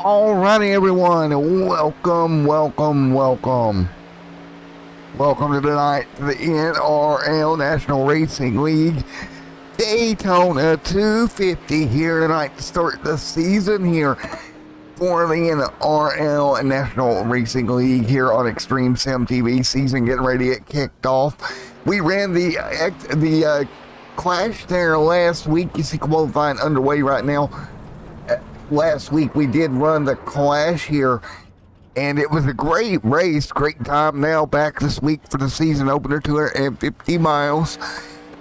Alrighty, everyone, welcome to tonight to the NRL National Racing League Daytona 250 here tonight to start the season here for the NRL National Racing League here on Extreme Sim TV. Season getting ready to get kicked off. We ran the clash there last week. You see qualifying underway right now. Last week we did run the clash here, and it was a great race, great time. Now back this week for the season opener, 250 miles.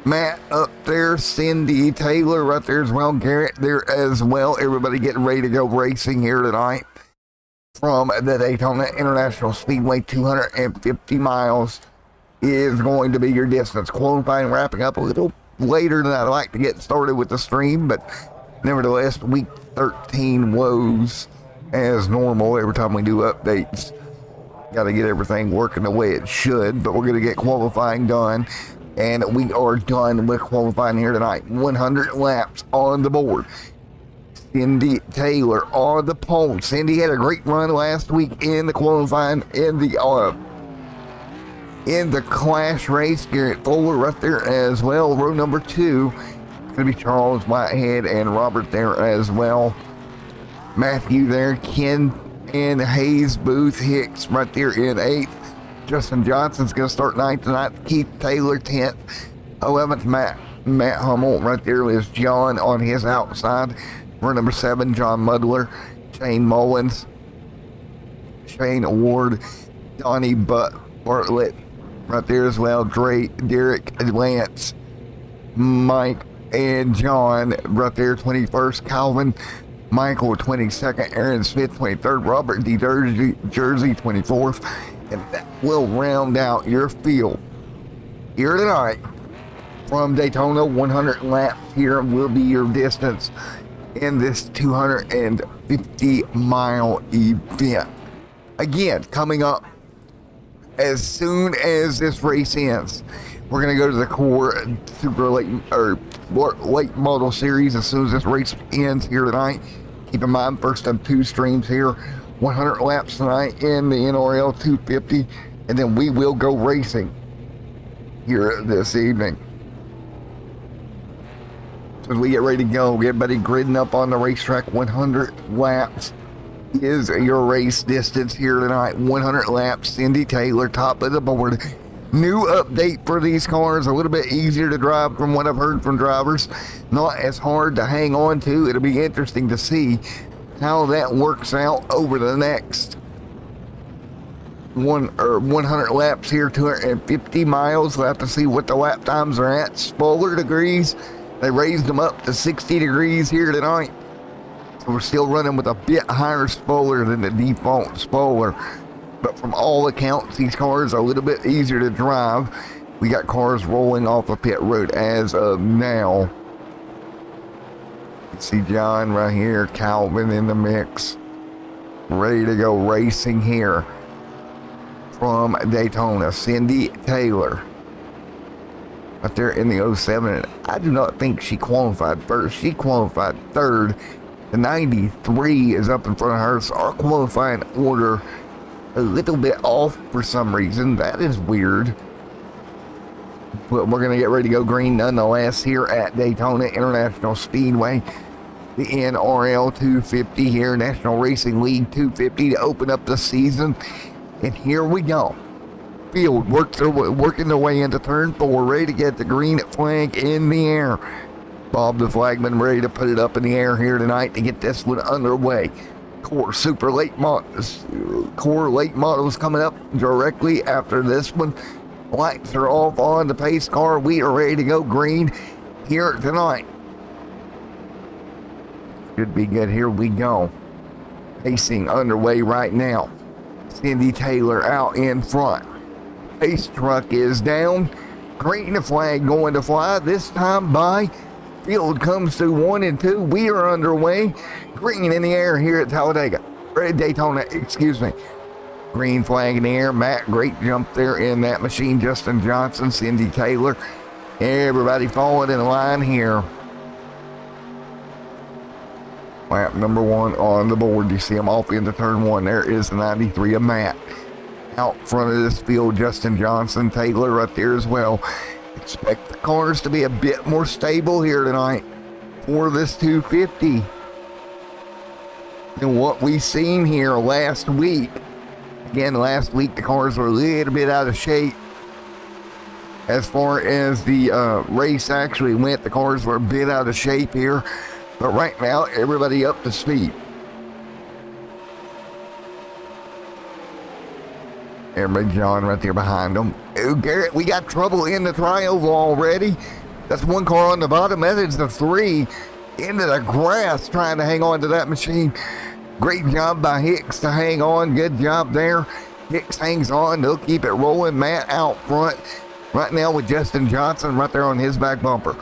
Matt up there, Cindy, Taylor right there as well, Garrett there as well. Everybody getting ready to go racing here tonight from the Daytona International Speedway. 250 miles is going to be your distance. Qualifying wrapping up a little later than I'd like to get started with the stream, but nevertheless, week 13 woes as normal every time we do updates. Got to get everything working the way it should, but we're going to get qualifying done, and we are done with qualifying here tonight. 100 laps on the board. Cindy Taylor on the pole. Cindy had a great run last week in the qualifying in the clash race. Garrett Fuller right there as well. Row number 2. Going to be Charles Whitehead and Robert there as well. Matthew there, Ken and Hayes Booth Hicks right there in 8th. Justin Johnson's going to start 9th tonight. Keith Taylor 10th. 11th Matt Hummel right there is John on his outside. We're number 7 John Mudler, Shane Mullins, Shane Ward, Donnie Bartlett right there as well. Derek Lance, Mike and John right there 21st, Calvin Michael 22nd, Aaron Smith 23rd, Robert D. Jersey 24th, and that will round out your field here tonight from Daytona. 100 laps here will be your distance in this 250 mile event. Again, coming up as soon as this race ends, we're going to go to the core super late model series as soon as this race ends here tonight. Keep in mind, first of 2 streams here, 100 laps tonight in the NRL 250, and then we will go racing here this evening. So as we get ready to go, everybody gridding up on the racetrack. 100 laps is your race distance here tonight. 100 laps. Cindy Taylor, top of the board. New update for these cars, a little bit easier to drive from what I've heard from drivers. Not as hard to hang on to. It'll be interesting to see how that works out over the next 100 laps here, 250 miles. We'll have to see what the lap times are at. Spoiler degrees, they raised them up to 60 degrees here tonight. So we're still running with a bit higher spoiler than the default spoiler. But from all accounts, these cars are a little bit easier to drive. We got cars rolling off a pit road as of now. You see John right here, Calvin in the mix. Ready to go racing here from Daytona. Cindy Taylor right there in the 07. I do not think she qualified first. She qualified 3rd. The 93 is up in front of her. So our qualifying order a little bit off for some reason. That is weird. But we're going to get ready to go green nonetheless here at Daytona International Speedway. The NRL 250 here, National Racing League 250 to open up the season. And here we go. Field working their way into turn 4, ready to get the green flag in the air. Bob the flagman ready to put it up in the air here tonight to get this one underway. Core late models coming up directly after this one. Lights are off on the pace car. We are ready to go green here tonight. Should be good. Here we go. Pacing underway right now. Cindy Taylor out in front. Pace truck is down. Green flag going to fly. This time by field comes to 1 and 2. We are underway. Green in the air here at Daytona, excuse me. Green flag in the air. Matt, great jump there in that machine. Justin Johnson, Cindy Taylor. Everybody falling in line here. Lap number 1 on the board. You see him off into turn 1. There is the 93 of Matt. Out front of this field, Justin Johnson, Taylor right there as well. Expect the cars to be a bit more stable here tonight for this 250 than what we seen here last week. Again, last week the cars were a little bit out of shape. As far as the race actually went, the cars were a bit out of shape here. But right now, everybody up to speed. Everybody, John, right there behind them. Oh, Garrett, we got trouble in the trioval already. That's one car on the bottom. That is the 3 into the grass trying to hang on to that machine. Great job by Hicks to hang on. Good job there. Hicks hangs on. They'll keep it rolling. Matt out front right now with Justin Johnson right there on his back bumper.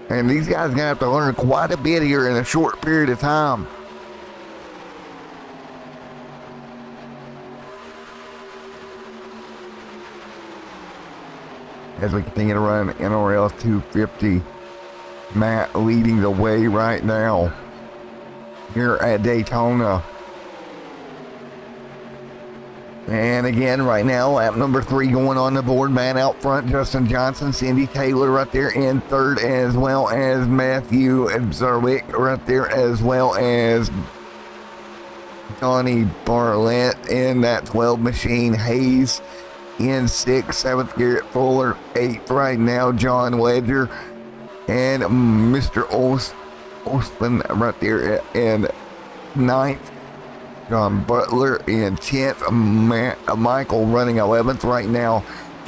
And these guys are going to have to learn quite a bit here in a short period of time. As we continue to run NRL 250, Matt leading the way right now here at Daytona. And again, right now, lap number 3 going on the board. Matt out front, Justin Johnson, Cindy Taylor right there in third, as well as Matthew Zarwick right there, as well as Donnie Barlett in that 12 machine. Hayes in 6th, 7th, Garrett Fuller, 8th right now, John Ledger, and Mr. Osman right there in 9th. John Butler in 10th. Michael running 11th right now.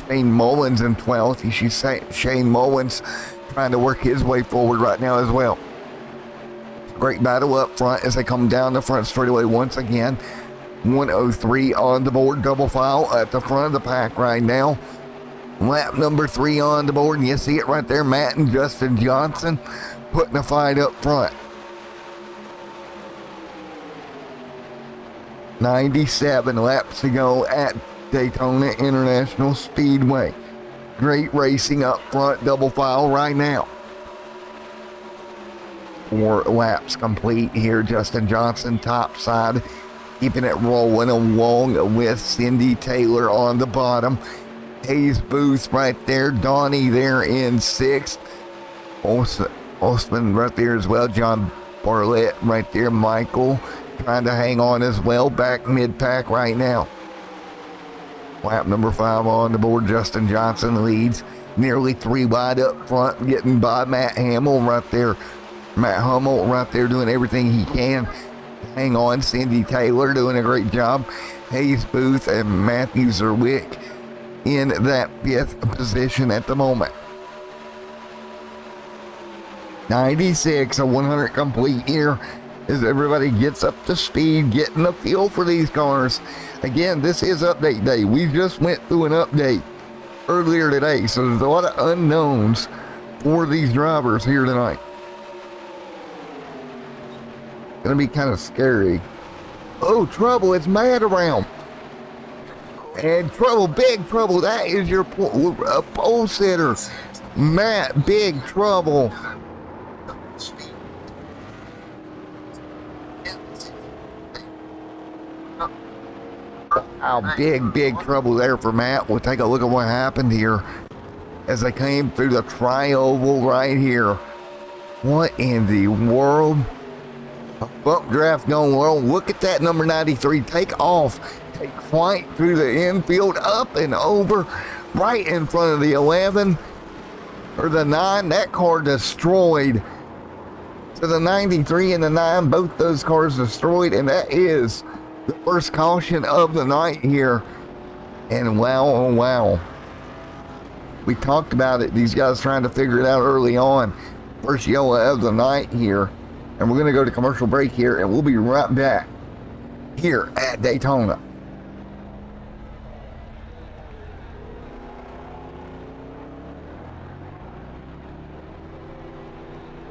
Shane Mullins in 12th. You should say Shane Mullins trying to work his way forward right now as well. Great battle up front as they come down the front straightaway once again. 103 on the board, double file at the front of the pack right now. Lap number 3 on the board, and you see it right there, Matt and Justin Johnson putting the fight up front. 97 laps to go at Daytona International Speedway. Great racing up front, double file right now. 4 laps complete here. Justin Johnson top side, keeping it rolling along with Cindy Taylor on the bottom. Hayes Booth right there. Donnie there in 6th. Osman right there as well. John Barlett right there. Michael trying to hang on as well. Back mid-pack right now. Lap number 5 on the board. Justin Johnson leads. Nearly 3 wide up front. Getting by Matt Hamill right there. Matt Hummel right there doing everything he can. Hang on. Cindy Taylor doing a great job. Hayes Booth and Matthew Zerwick in that 5th position at the moment. 96, a 100 complete here as everybody gets up to speed, getting a feel for these cars. Again, this is update day. We just went through an update earlier today, so there's a lot of unknowns for these drivers here tonight. Gonna be kind of scary. Oh, trouble, it's Matt around. And trouble, big trouble. That is your pole sitter. Matt, big trouble. Wow, big trouble there for Matt. We'll take a look at what happened here as they came through the tri-oval right here. What in the world? A bump draft going well. Look at that number 93 take off. Take flight through the infield, up and over, right in front of the 11 or the 9. That car destroyed. So the 93 and the 9, both those cars destroyed, and that is the first caution of the night here. And wow, oh wow. We talked about it. These guys trying to figure it out early on. First yellow of the night here. And we're going to go to commercial break here, and we'll be right back here at Daytona.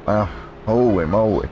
Wow, holy moly.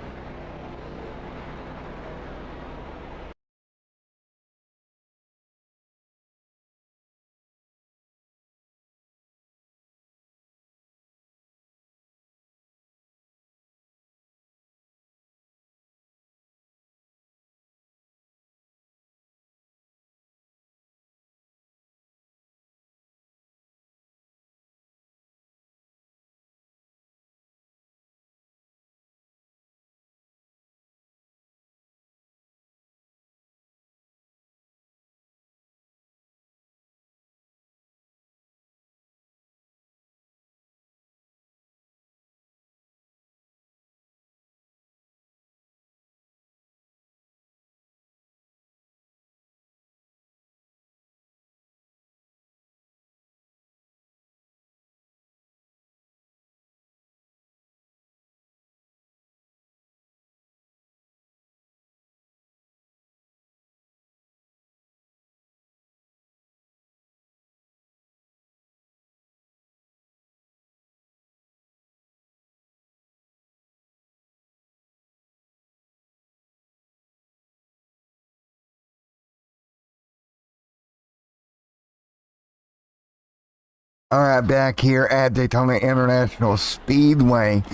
All right, back here at Daytona International Speedway,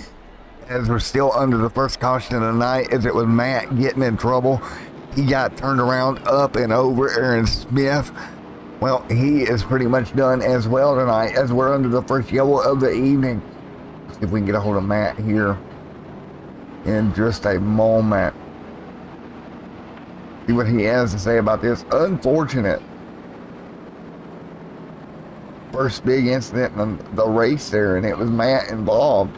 as we're still under the first caution of the night, as it was Matt getting in trouble. He got turned around up and over. Aaron Smith, well, he is pretty much done as well tonight, as we're under the first yellow of the evening. Let's see if we can get a hold of Matt here in just a moment. See what he has to say about this unfortunate first big incident in the race there, and it was Matt involved.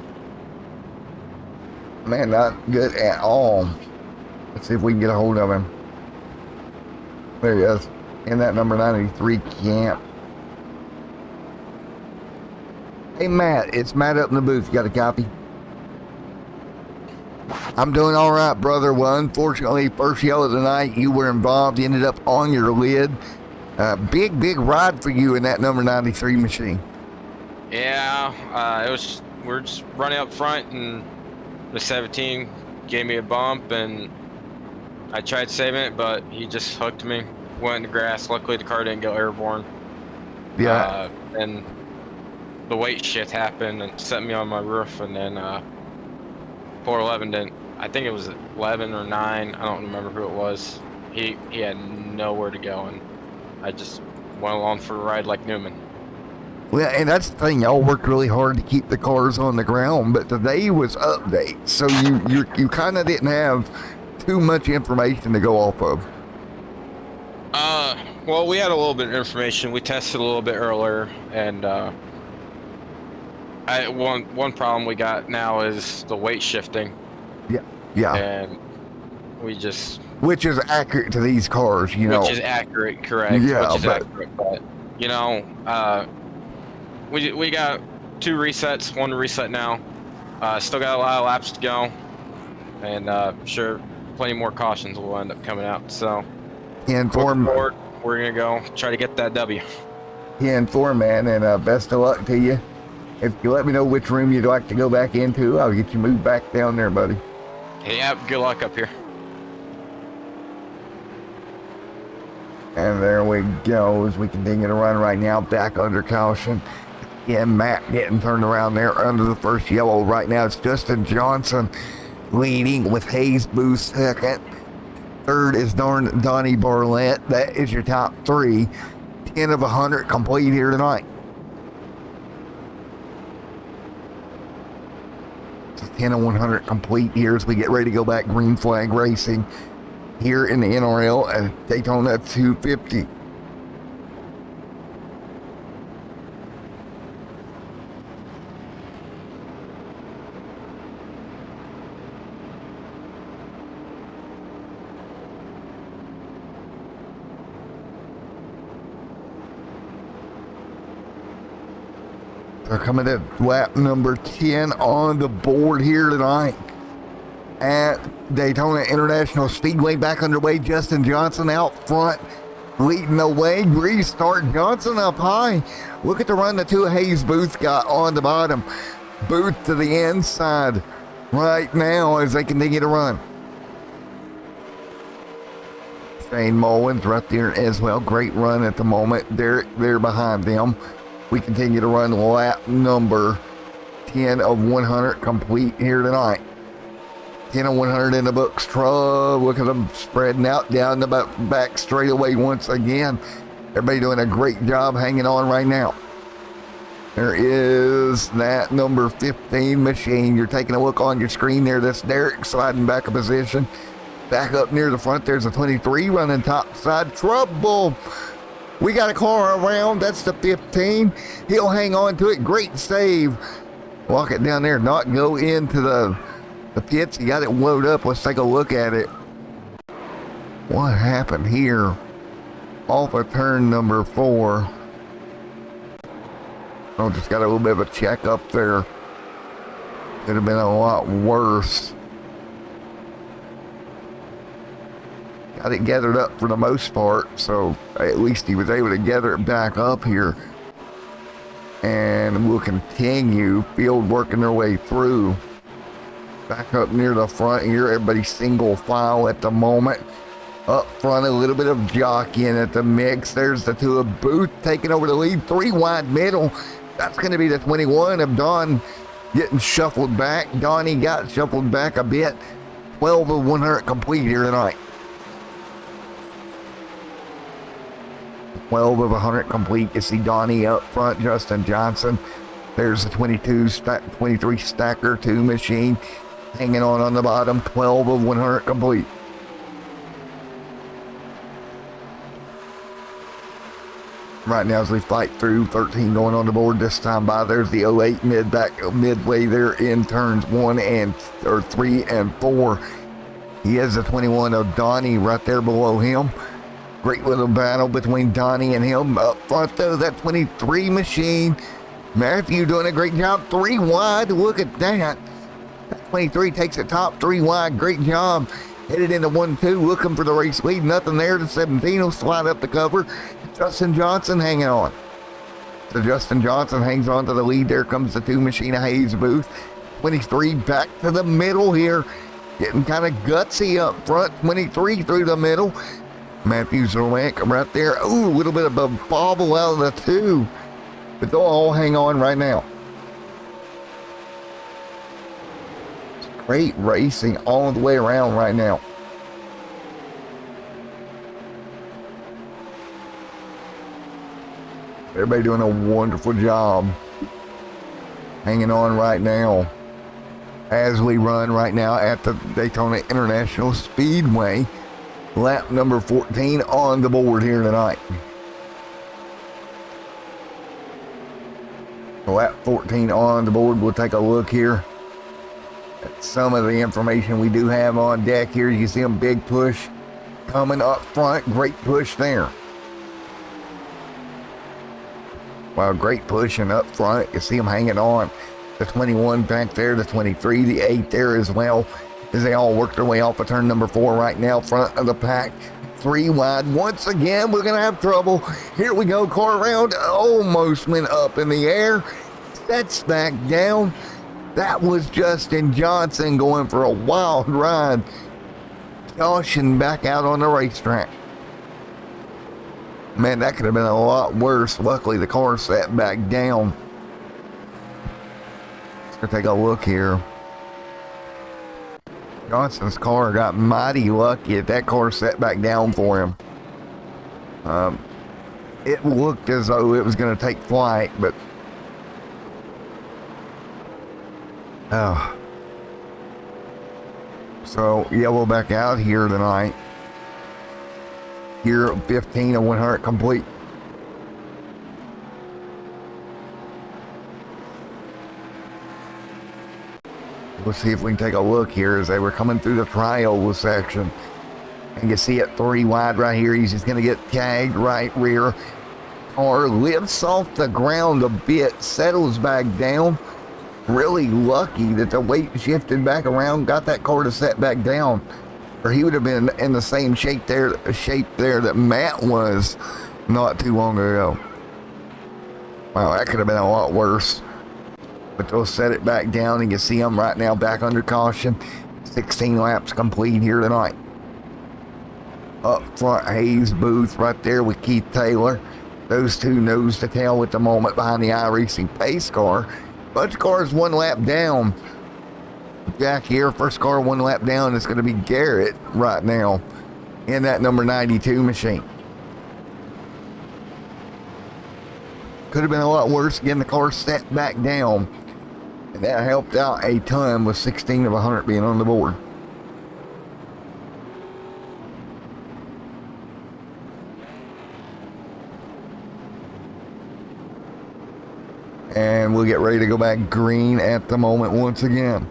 Man, not good at all. Let's see if we can get a hold of him. There he is, in that number 93 camp. Hey Matt, it's Matt up in the booth. You got a copy? I'm doing all right, brother. Well, unfortunately, first yellow of the night, you were involved. You ended up on your lid. Big ride for you in that number 93 machine. Yeah, we're just running up front, and the 17 gave me a bump, and I tried saving it, but he just hooked me, went in the grass. Luckily, the car didn't go airborne. Yeah. And the weight shift happened and set me on my roof, and then 411 didn't. I think it was 11 or 9. I don't remember who it was. He had nowhere to go, and I just went along for a ride like Newman. Well, and that's the thing. Y'all worked really hard to keep the cars on the ground, but today was update, so you kind of didn't have too much information to go off of. Well, we had a little bit of information. We tested a little bit earlier, and one problem we got now is the weight shifting. Yeah. And we just... Which is accurate to these cars, you know. Which is accurate, correct. Yeah, which is accurate, but, you know, we got 2 resets, 1 reset now. Still got a lot of laps to go. And sure, plenty more cautions will end up coming out. So, forward, we're going to go try to get that W. Yeah, and 4, man, and best of luck to you. If you let me know which room you'd like to go back into, I'll get you moved back down there, buddy. Yeah, good luck up here. And there we go as we continue to run right now, back under caution. Yeah, Matt getting turned around there under the first yellow. Right now it's Justin Johnson leading with Hayes Booth second. Third is Donnie Barlett. That is your top 3. 10 of 100 complete here tonight. 10 of 100 complete here as we get ready to go back green flag racing here in the NRL at Daytona 250. They're coming to lap number 10 on the board here tonight at Daytona International Speedway. Back underway, Justin Johnson out front, leading the way. Restart, Johnson up high. Look at the run the 2 Hayes Booth got on the bottom. Booth to the inside right now as they continue to run. Shane Mullins right there as well. Great run at the moment. They're behind them. We continue to run lap number 10 of 100 complete here tonight. 10 of 100 in the books. Look at them spreading out down the back straightaway once again. Everybody doing a great job hanging on right now. There is that number 15 machine. You're taking a look on your screen there. That's Derek sliding back a position. Back up near the front, there's a 23 running top side. Trouble. We got a car around. That's the 15. He'll hang on to it. Great save. Walk it down there. Not go into the pits. He got it loaded up. Let's take a look at it. What happened here? Off of turn number 4. Oh, just got a little bit of a check up there. Could have been a lot worse. Got it gathered up for the most part, so at least he was able to gather it back up here. And we'll continue field working their way through. Back up near the front here, everybody's single file at the moment. Up front, a little bit of jockeying at the mix. There's the 2 of Booth taking over the lead. 3 wide middle. That's going to be the 21 of Don getting shuffled back. Donnie got shuffled back a bit. 12 of 100 complete here tonight. 12 of 100 complete. You see Donnie up front, Justin Johnson. There's the 23 stacker 2 machine hanging on the bottom. 12 of 100 complete. Right now as we fight through, 13 going on the board this time by. There's the 08 midway there in turns 3 and 4. He has the 21 of Donnie right there below him. Great little battle between Donnie and him. Up front though, that 23 machine. Matthew doing a great job. 3 wide, look at that. That 23 takes the top, 3 wide, great job. Headed into 1-2, looking for the race lead. Nothing there. The 17 will slide up the cover. Justin Johnson hanging on. So Justin Johnson hangs on to the lead. There comes the 2 machine of Hayes Booth. 23 back to the middle here. Getting kind of gutsy up front. 23 through the middle. Matthew Zerwank right there. Ooh, a little bit of a bobble out of the 2. But they'll all hang on right now. Great racing all the way around right now. Everybody doing a wonderful job hanging on right now as we run right now at the Daytona International Speedway. Lap number 14 on the board here tonight. Lap 14 on the board. We'll take a look here at some of the information we do have on deck here. You see a big push coming up front. Great push there. Wow, great pushing up front. You see them hanging on. The 21 back there, the 23, the 8 there as well, as they all work their way off of turn number 4 right now, front of the pack. 3 wide. Once again, we're going to have trouble. Here we go. Car around. Almost went up in the air. Sets back down. That was Justin Johnson going for a wild ride. Caution back out on the racetrack. Man, that could have been a lot worse. Luckily, the car sat back down. Let's go take a look here. Johnson's car got mighty lucky that that car sat back down for him. It looked as though it was going to take flight, but so yellow back out here tonight. Here 15 of 100 complete. Let's see if we can take a look here as they were coming through the triangle section. And you see it 3 wide right here. He's just going to get tagged right rear. Car lifts off the ground a bit, settles back down. Really lucky that the weight shifted back around, got that car to set back down. Or he would have been in the same shape there that Matt was not too long ago. Wow, that could have been a lot worse. But they'll set it back down, and you see them right now back under caution. 16 laps complete here tonight. Up front, Hayes Booth right there with Keith Taylor. Those two nose to tail at the moment behind the iRacing pace car. Bunch of cars 1 lap down. Back here, first car 1 lap down is going to be Garrett right now in that number 92 machine. Could have been a lot worse getting the car set back down, and that helped out a ton with 16 of 100 being on the board. And we'll get ready to go back green at the moment once again.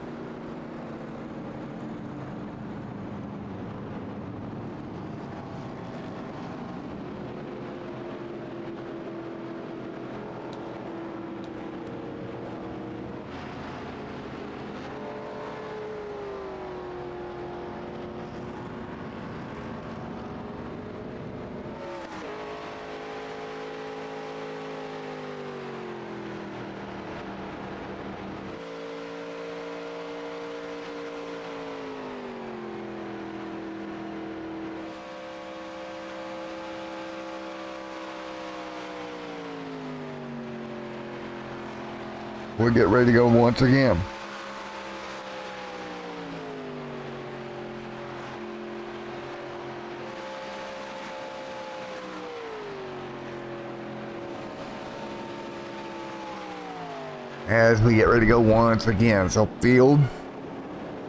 We'll get ready to go once again. As we get ready to go once again. So field,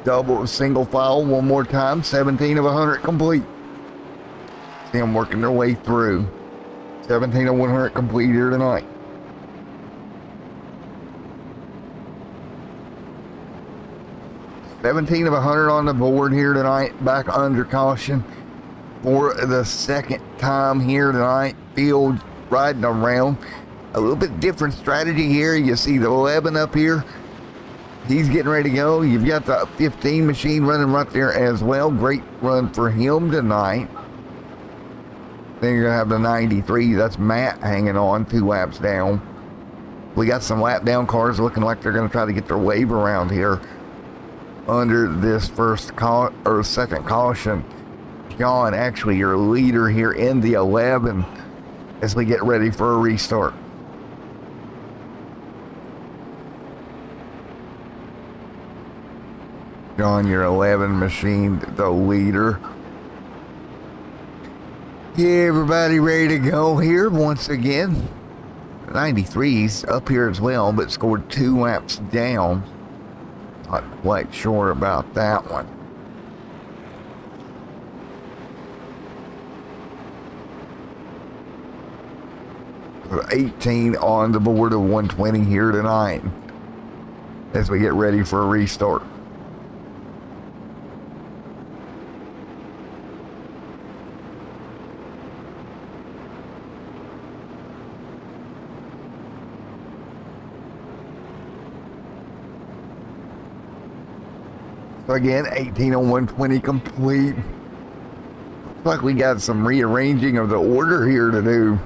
double, single file one more time. 17 of 100 complete. See them working their way through. 17 of 100 complete here tonight. $17 of 100 on the board here tonight. Back under caution for the second time here tonight. Field riding around. A little bit different strategy here. You see the 11 up here. He's getting ready to go. You've got the 15 machine running right there as well. Great run for him tonight. Then you're going to have the 93. That's Matt hanging on 2 laps down. We got some lap down cars looking like they're going to try to get their wave around here under this second caution. John, actually your leader here in the 11 as we get ready for a restart. John, your 11 machine, the leader. Yeah, everybody ready to go here once again. 93's up here as well, but scored 2 laps down. Not quite sure about that one. So 18 on the board of 120 here tonight as we get ready for a restart. So again, 18 on 120 complete. Looks like we got some rearranging of the order here to do.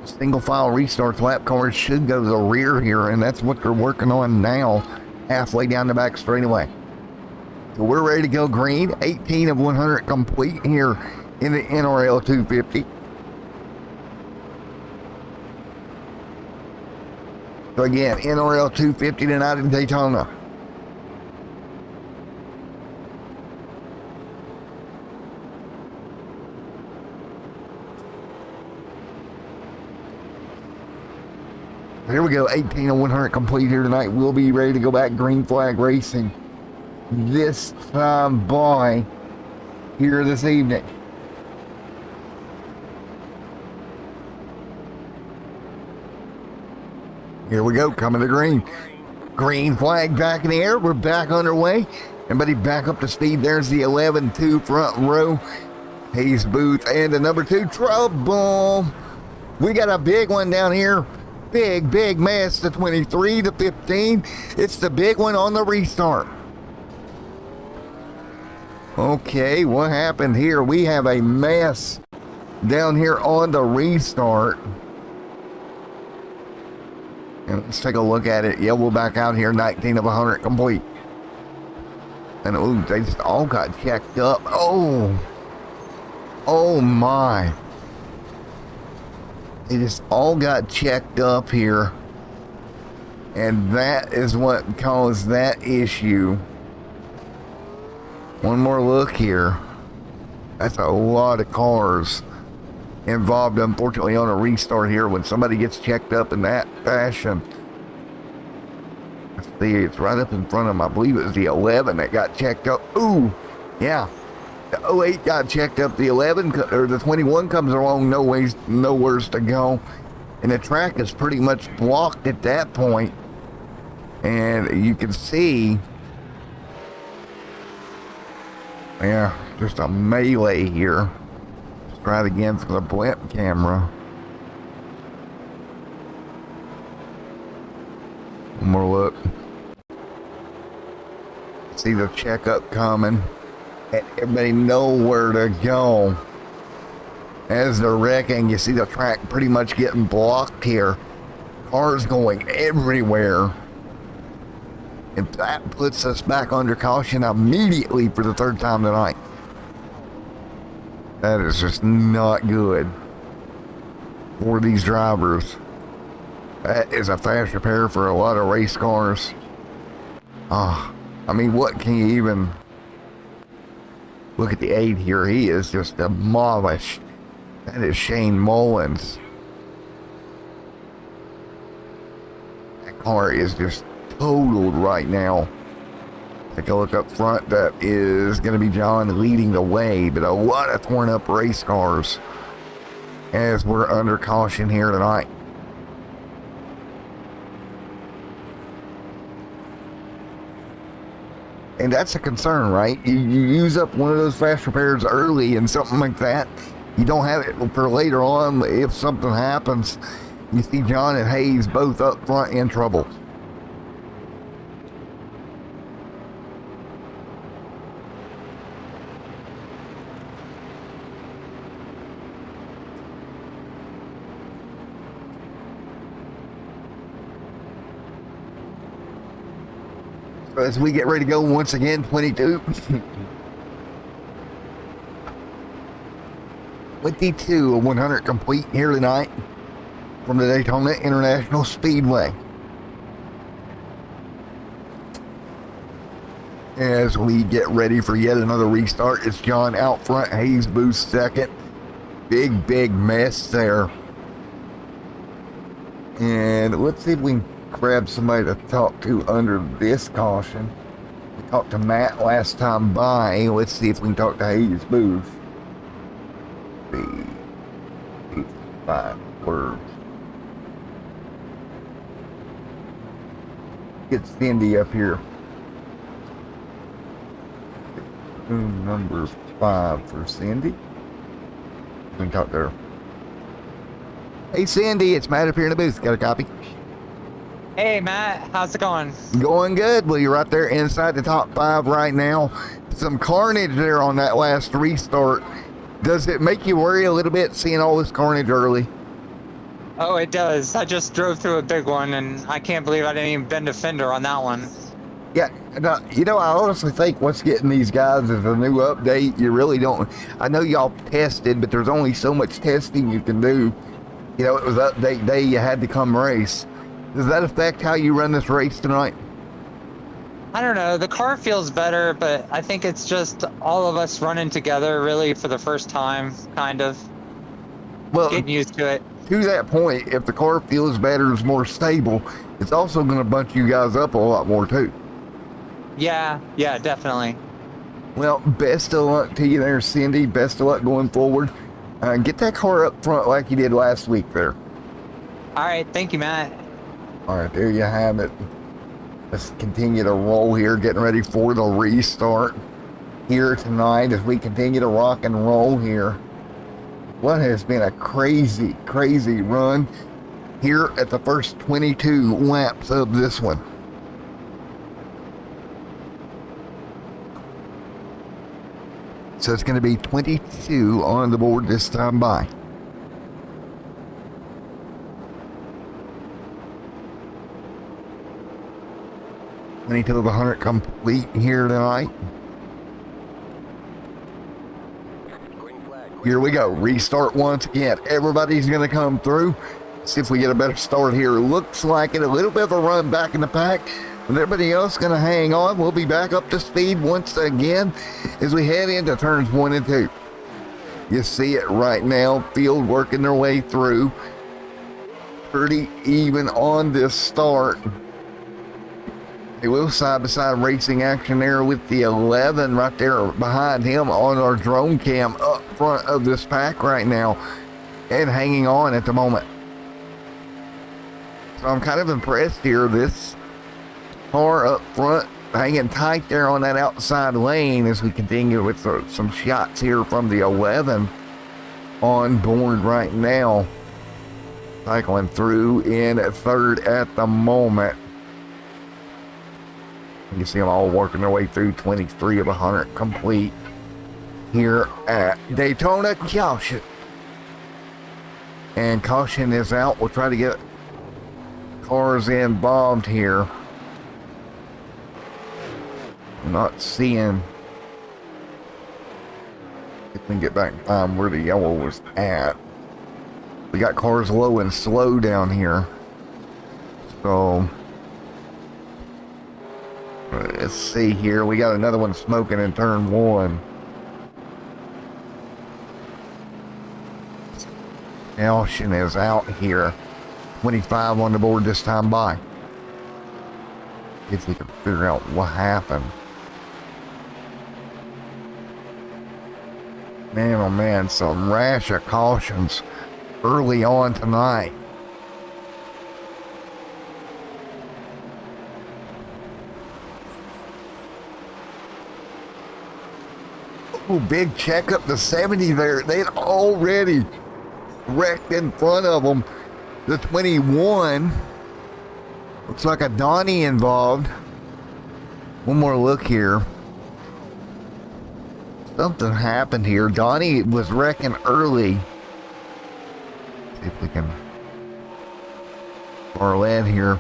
Single file restarts, lap cars should go to the rear here, and that's what they're working on now, halfway down the back straightaway. So we're ready to go green. 18 of 100 complete here in the NRL 250. So again, NRL 250 tonight in Daytona. Here we go, 18 of 100 complete here tonight. We'll be ready to go back green flag racing this time by here this evening. Here we go, coming to green. Green flag back in the air. We're back underway. Everybody back up to speed. There's the 11-2 front row. Hayes Booth and the number 2 Trouble. We got a big one down here. Big mess, the 23 to 15. It's the big one on the restart. Okay, what happened here? We have a mess down here on the restart. And let's take a look at it. Yeah, we'll back out here. 19 of 100 complete. And ooh, they just all got checked up. Oh my. They just all got checked up here. And that is what caused that issue. One more look here. That's a lot of cars involved, unfortunately, on a restart here when somebody gets checked up in that fashion. Let's see, it's right up in front of them. I believe it was the 11 that got checked up. Ooh, yeah. The 08 got checked up. The 11 or the 21 comes along, nowheres to go, and the track is pretty much blocked at that point. And you can see, yeah, just a melee here. Let's try it again for the blimp camera. One more look. See the checkup coming. And everybody know where to go as they're wrecking. You see the track pretty much getting blocked here. Cars going everywhere. And that puts us back under caution immediately for the 3rd time tonight. That is just not good for these drivers. That is a fast repair for a lot of race cars. I mean, what can you even... Look at the 8 here. He is just demolished. That is Shane Mullins. That car is just totaled right now. Take a look up front. That is going to be John leading the way, but a lot of torn up race cars as we're under caution here tonight. And that's a concern, right? You use up one of those fast repairs early and something like that. You don't have it for later on. If something happens, you see John and Hayes both up front in trouble. As we get ready to go once again, 22. 22 of 100 complete here tonight from the Daytona International Speedway. As we get ready for yet another restart, it's John out front, Hayes Booth second. Big mess there. And let's see if we can grab somebody to talk to under this caution. We talked to Matt last time by. Let's see if we can talk to Hayes Booth. The 5 words. Get Cindy up here. Number 5 for Cindy. We can talk to her. Hey Cindy, it's Matt up here in the booth. Got a copy? Hey Matt, how's it going? Going good. Well, you're right there inside the top 5 right now. Some carnage there on that last restart. Does it make you worry a little bit seeing all this carnage early? Oh, it does. I just drove through a big one, and I can't believe I didn't even bend a fender on that one. Yeah, you know, I honestly think what's getting these guys is a new update. You really don't. I know y'all tested, but there's only so much testing you can do. You know, it was update day. You had to come race. Does that affect how you run this race tonight? I don't know. The car feels better, but I think it's just all of us running together really for the first time, kind of. Well, getting used to it. To that point, if the car feels better, is more stable, it's also going to bunch you guys up a lot more too. Yeah, definitely. Well, best of luck to you there, Cindy. Best of luck going forward. Get that car up front like you did last week there. All right, thank you, Matt. All right, there you have it. Let's continue to roll here, getting ready for the restart here tonight as we continue to rock and roll here. What has been a crazy run here at the first 22 laps of this one. So it's going to be 22 on the board this time by. To the 100 complete here tonight. Here we go. Restart once again. Everybody's going to come through. See if we get a better start here. Looks like it. A little bit of a run back in the pack. But everybody else going to hang on. We'll be back up to speed once again as we head into turns 1 and 2. You see it right now. Field working their way through. Pretty even on this start. A little side-by-side racing action there with the 11 right there behind him on our drone cam up front of this pack right now and hanging on at the moment. So I'm kind of impressed here. This car up front hanging tight there on that outside lane as we continue with some shots here from the 11 on board right now. Cycling through in third at the moment. You see them all working their way through 23 of 100 complete here at Daytona. Caution. And caution is out. We'll try to get cars involved here. I'm not seeing if we can get back and find where the yellow was at. We got cars low and slow down here. So let's see here. We got another one smoking in turn one. Caution is out here. 25 on the board this time by. If we can figure out what happened. Man, oh man, some rash of cautions early on tonight. Ooh, big check up to 70 there. They'd already wrecked in front of them. The 21. Looks like a Donnie involved. One more look here. Something happened here. Donnie was wrecking early. See if we can borrow in here.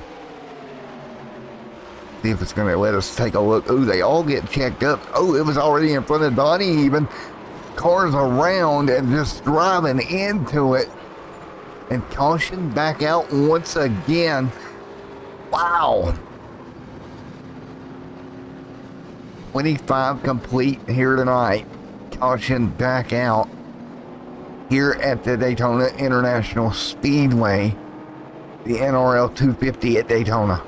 See if it's going to let us take a look. Ooh, they all get checked up. Oh, it was already in front of Donnie even. Cars around and just driving into it. And caution back out once again. Wow. 25 complete here tonight. Caution back out here at the Daytona International Speedway. The NRL 250 at Daytona.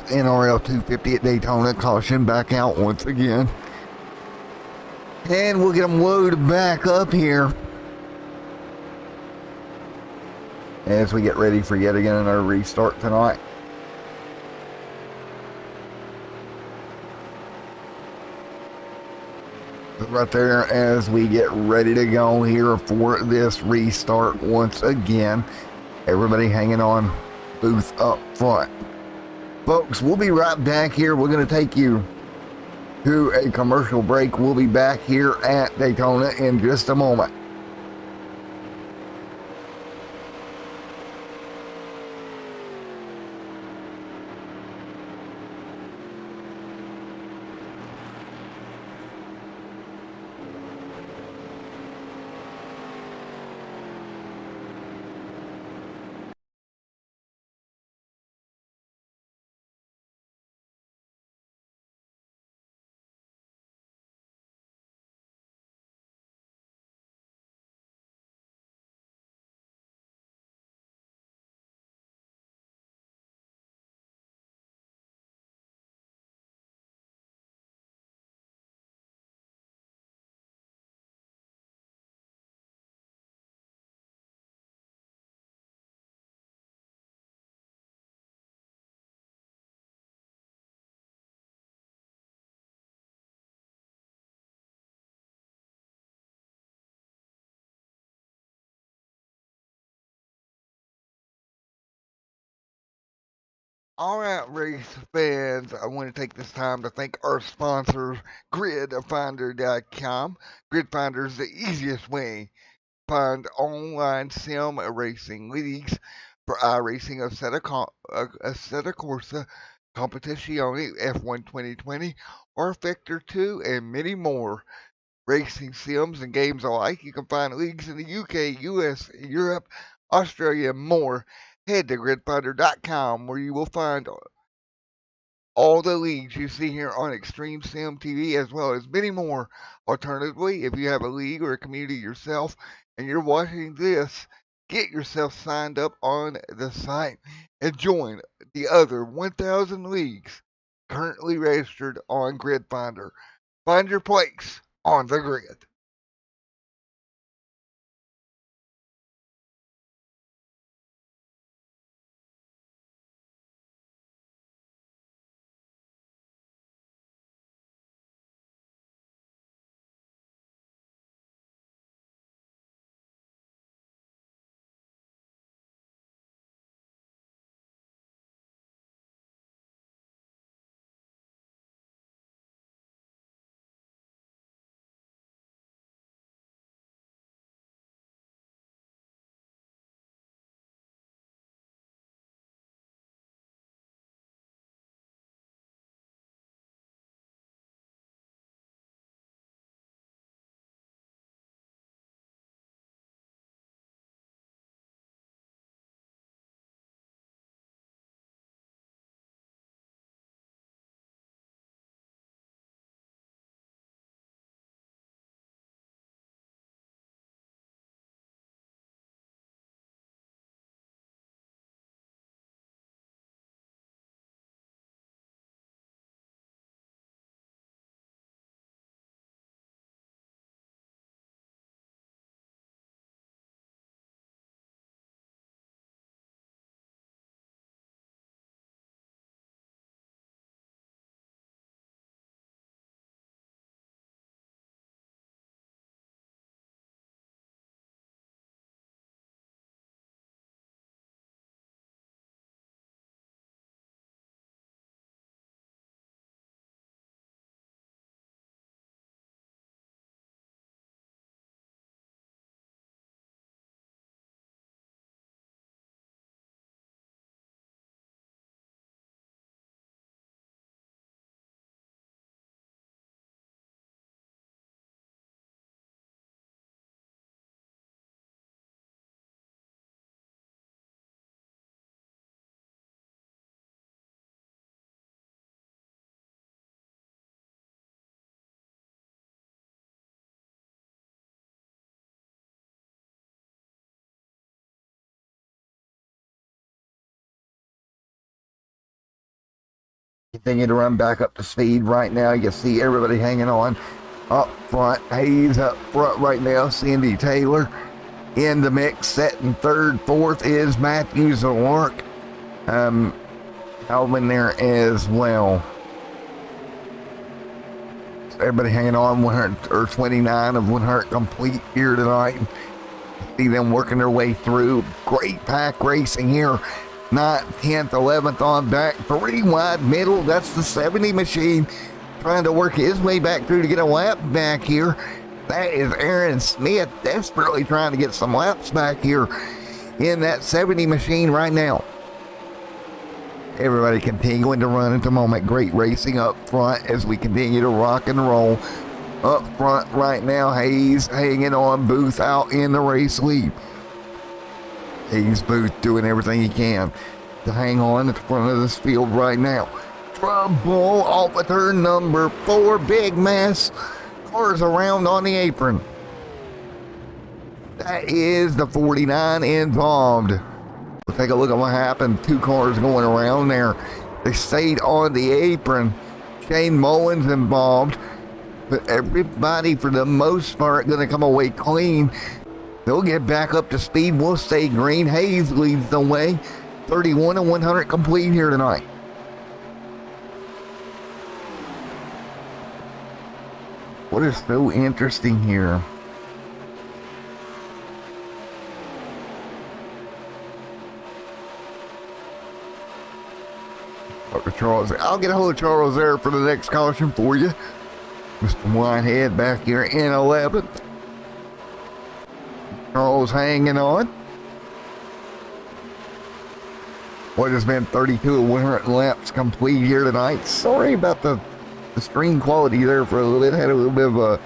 NRL 250 at Daytona. Caution back out once again. And we'll get them loaded back up here as we get ready for yet again another restart tonight. Right there as we get ready to go here for this restart once again. Everybody hanging on booth up front. Folks, we'll be right back here. We're going to take you to a commercial break. We'll be back here at Daytona in just a moment. All right, race fans, I want to take this time to thank our sponsors, GridFinder.com. GridFinder is the easiest way to find online sim racing leagues for iRacing, Assetto Corsa, Competizione, F1 2020, or Vector 2, and many more. Racing sims and games alike, you can find leagues in the UK, US, Europe, Australia, and more. Head to gridfinder.com where you will find all the leagues you see here on Extreme Sim TV, as well as many more. Alternatively, if you have a league or a community yourself and you're watching this, get yourself signed up on the site and join the other 1,000 leagues currently registered on Grid Finder. Find your place on the grid. Continue to run back up to speed right now. You see everybody hanging on up front. Hayes up front right now. Cindy Taylor in the mix. Setting third. Fourth is Matthews O'Lark. Calvin there as well. So everybody hanging on. 100 or 29 of 100 complete here tonight. See them working their way through. Great pack racing here. 9th, 10th, 11th on back. 3 wide middle. That's the 70 machine trying to work his way back through to get a lap back here. That is Aaron Smith desperately trying to get some laps back here in that 70 machine right now. Everybody continuing to run at the moment. Great racing up front as we continue to rock and roll. Up front right now, Hayes hanging on. Booth out in the race lead. Hayes Booth doing everything he can to hang on at the front of this field right now. Trouble off of turn number 4. Big mess. Cars around on the apron. That is the 49 involved. We'll take a look at what happened. 2 cars going around there. They stayed on the apron. Shane Mullins involved. But everybody, for the most part, going to come away clean. They'll get back up to speed. We'll stay green. Hayes leads the way. 31 and 100 complete here tonight. What is so interesting here? Charles, I'll get a hold of Charles there for the next caution for you. Mr. Whitehead back here in 11th. Charles hanging on. What has been 32 and 100 laps complete here tonight. Sorry about the screen quality there for a little bit. Had a little bit of a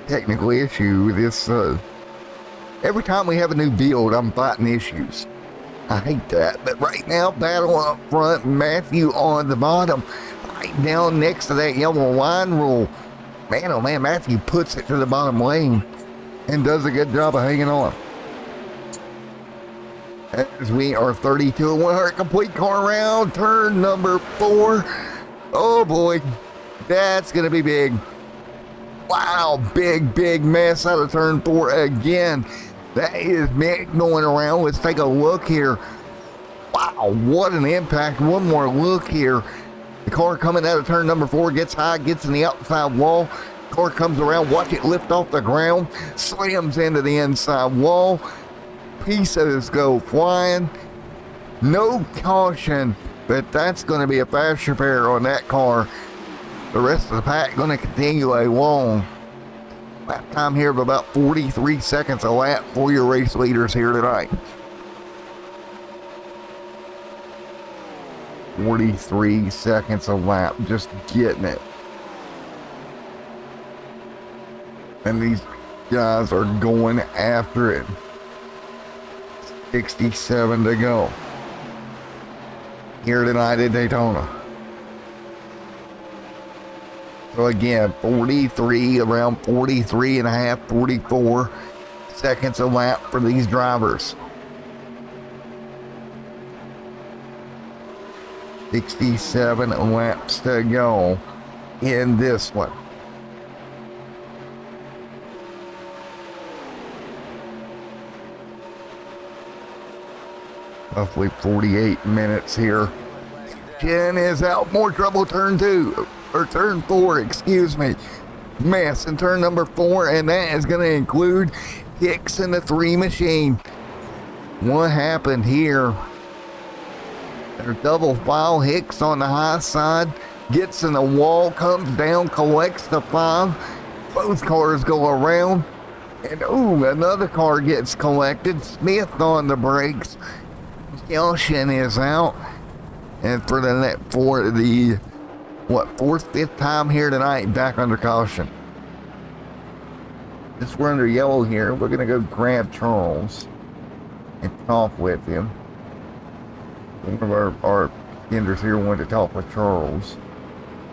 technical issue with this. Every time we have a new build, I'm fighting issues. I hate that. But right now, battle up front. Matthew on the bottom. Right down next to that yellow line rule. Man, oh man, Matthew puts it to the bottom lane and does a good job of hanging on. As we are 32 and 100 complete car round. Turn number 4. Oh boy, that's going to be big. Wow, big mess out of turn 4 again. That is Mick going around. Let's take a look here. Wow, what an impact. One more look here. The car coming out of turn number 4 gets high, gets in the outside wall. Car comes around, watch it lift off the ground, slams into the inside wall. Pieces go flying. No caution, but that's going to be a fast repair on that car. The rest of the pack going to continue along. Lap time here of about 43 seconds a lap for your race leaders here tonight. 43 seconds a lap, just getting it. And these guys are going after it. 67 to go here tonight at Daytona. So again, 43, around 43 and a half, 44 seconds a lap for these drivers. 67 laps to go in this one. Roughly 48 minutes here. Jen is out. More trouble. Turn 2. Or turn 4, excuse me. Mess in turn number 4, and that is going to include Hicks in the 3 machine. What happened here? Their double file. Hicks on the high side, gets in the wall, comes down, collects the 5. Both cars go around, and another car gets collected. Smith on the brakes. Yelshin is out, and for the 4th, 5th time here tonight, back under caution. Since we're under yellow here, we're gonna go grab Charles and talk with him. One of our vendors here wanted to talk with Charles.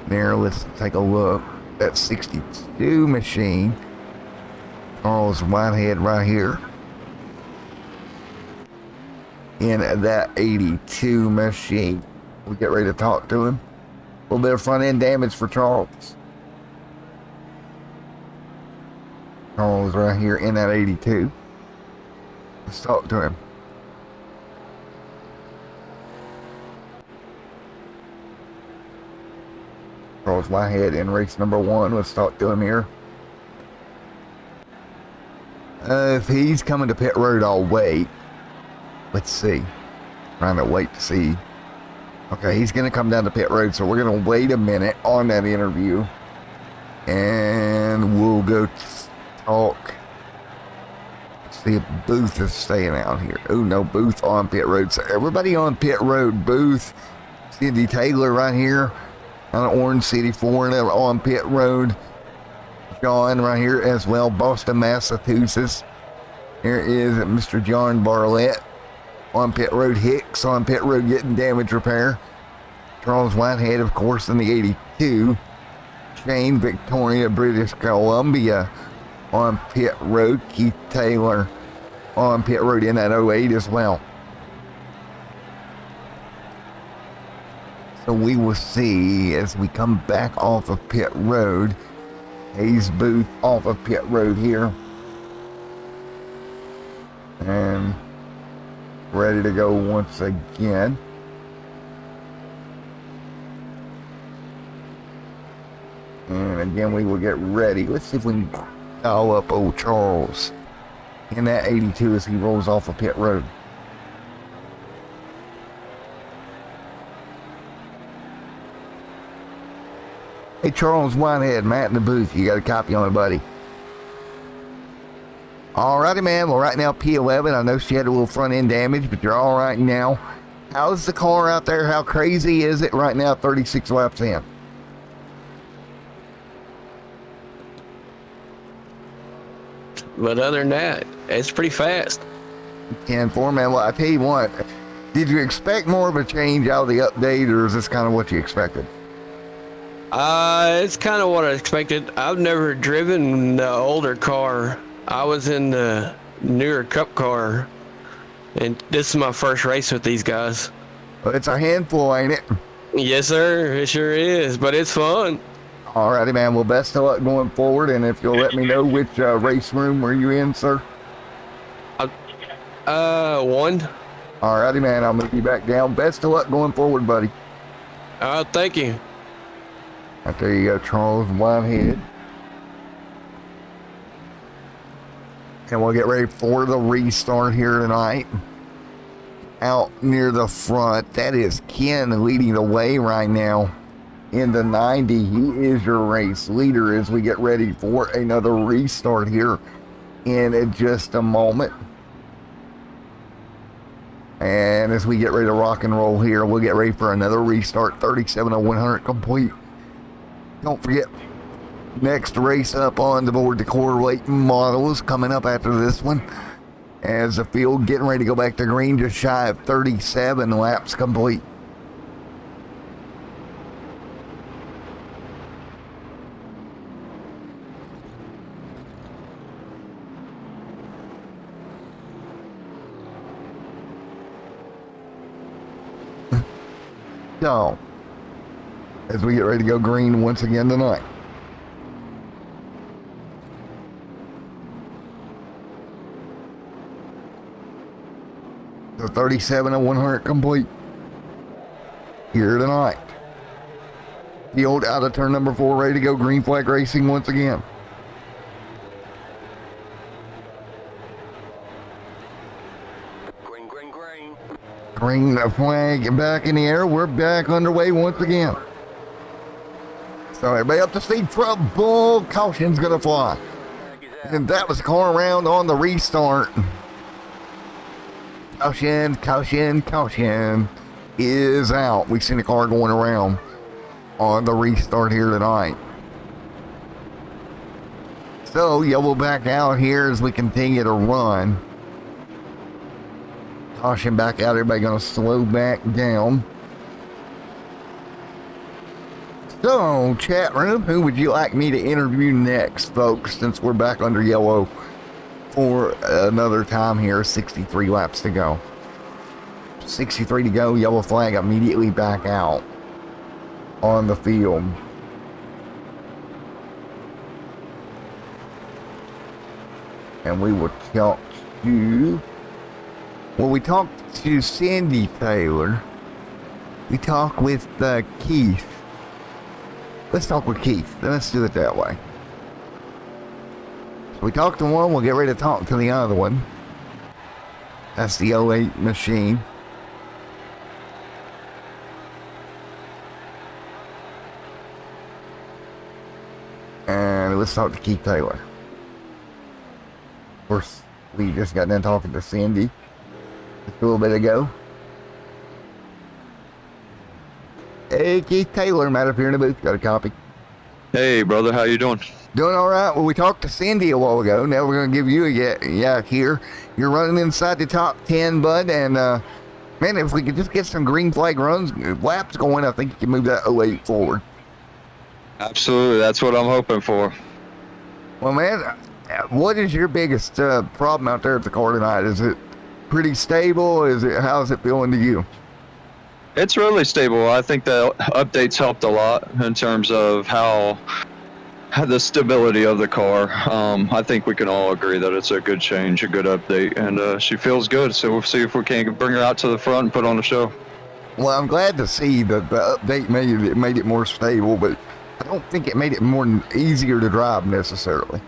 There, let's take a look. That 62 machine. Charles Whitehead right here. In that 82 machine. We get ready to talk to him. little bit of front end damage for Charles. Charles right here in that 82. Let's talk to him. Charles Whitehead in race number 1. Let's talk to him here. If he's coming to pit road, I'll wait. Let's see. Trying to wait to see. Okay, he's going to come down to pit road, so we're going to wait a minute on that interview. And we'll go talk. Let's see if Booth is staying out here. Oh, no, Booth on pit road. So everybody on pit road. Booth, Cindy Taylor right here on Orange City 4 on pit road. John right here as well, Boston, Massachusetts. Here is Mr. John Barlett on pit road. Hicks on pit road getting damage repair. Charles Whitehead, of course, in the 82. Shane, Victoria, British Columbia on pit road. Keith Taylor on pit road in that 08 as well. So we will see as we come back off of pit road. Hayes Booth off of pit road here. And ready to go once again. And again, we will get ready. Let's see if we can call up old Charles in that 82 as he rolls off of pit road. Hey, Charles Whitehead, Matt in the booth. You got a copy on it, buddy. Alrighty, man. Well, right now, P11. I know she had a little front end damage, but you're all right now. How's the car out there? How crazy is it right now, 36 laps in? But other than that, it's pretty fast. 10-4, man. Well, I tell you what, did you expect more of a change out of the update, or is this kind of what you expected? It's kind of what I expected. I've never driven the older car. I was in the newer Cup car, and this is my first race with these guys. Well, it's a handful, ain't it? Yes, sir. It sure is, but it's fun. Alrighty, man. Well, best of luck going forward, and if you'll let me know which race room were you in, sir? One. Alrighty, man. I'll move you back down. Best of luck going forward, buddy. Thank you. Right there you go, Charles Whitehead. And we'll get ready for the restart here tonight. Out near the front, that is Ken leading the way right now in the 90. He is your race leader as we get ready for another restart here in just a moment. And as we get ready to rock and roll here, we'll get ready for another restart. 37-100 complete. Don't forget, next race up on the board, the quarter weight model is coming up after this one. As the field getting ready to go back to green, just shy of 37 laps complete. So, as we get ready to go green once again tonight. So 37-100 complete here tonight. Field out of turn number 4, ready to go. Green flag racing once again. Green, green, green. Green flag back in the air. We're back underway once again. So everybody up to speed. Front bull. Caution's gonna fly. And that was the car around on the restart. Caution, caution, caution is out. We've seen the car going around on the restart here tonight. So yellow back out here as we continue to run. Caution back out. Everybody gonna slow back down. So, chat room, who would you like me to interview next, folks, since we're back under yellow for another time here? 63 laps to go. 63 to go, yellow flag immediately back out on the field. And we will talk to, well, we talked to Sandy Taylor. We talked with Keith. Let's talk with Keith. Let's do it that way. So we talked to one, we'll get ready to talk to the other one. That's the 08 machine. And let's talk to Keith Taylor. Of course, we just got done talking to Cindy just a little bit ago. Hey, Keith Taylor, Matt up here in the booth. Got a copy. Hey, brother, how you doing? Doing all right. Well, we talked to Cindy a while ago. Now we're going to give you a yak here. You're running inside the top 10, bud. And, man, if we could just get some green flag runs, laps going, I think you can move that 08 forward. Absolutely, that's what I'm hoping for. Well, man, what is your biggest problem out there at the car tonight? Is it pretty stable? How's it feeling to you? It's really stable. I think the updates helped a lot in terms of how the stability of the car. I think we can all agree that it's a good change, a good update, and she feels good. So we'll see if we can bring her out to the front and put on a show. Well, I'm glad to see that the update made it more stable, but I don't think it made it more easier to drive necessarily.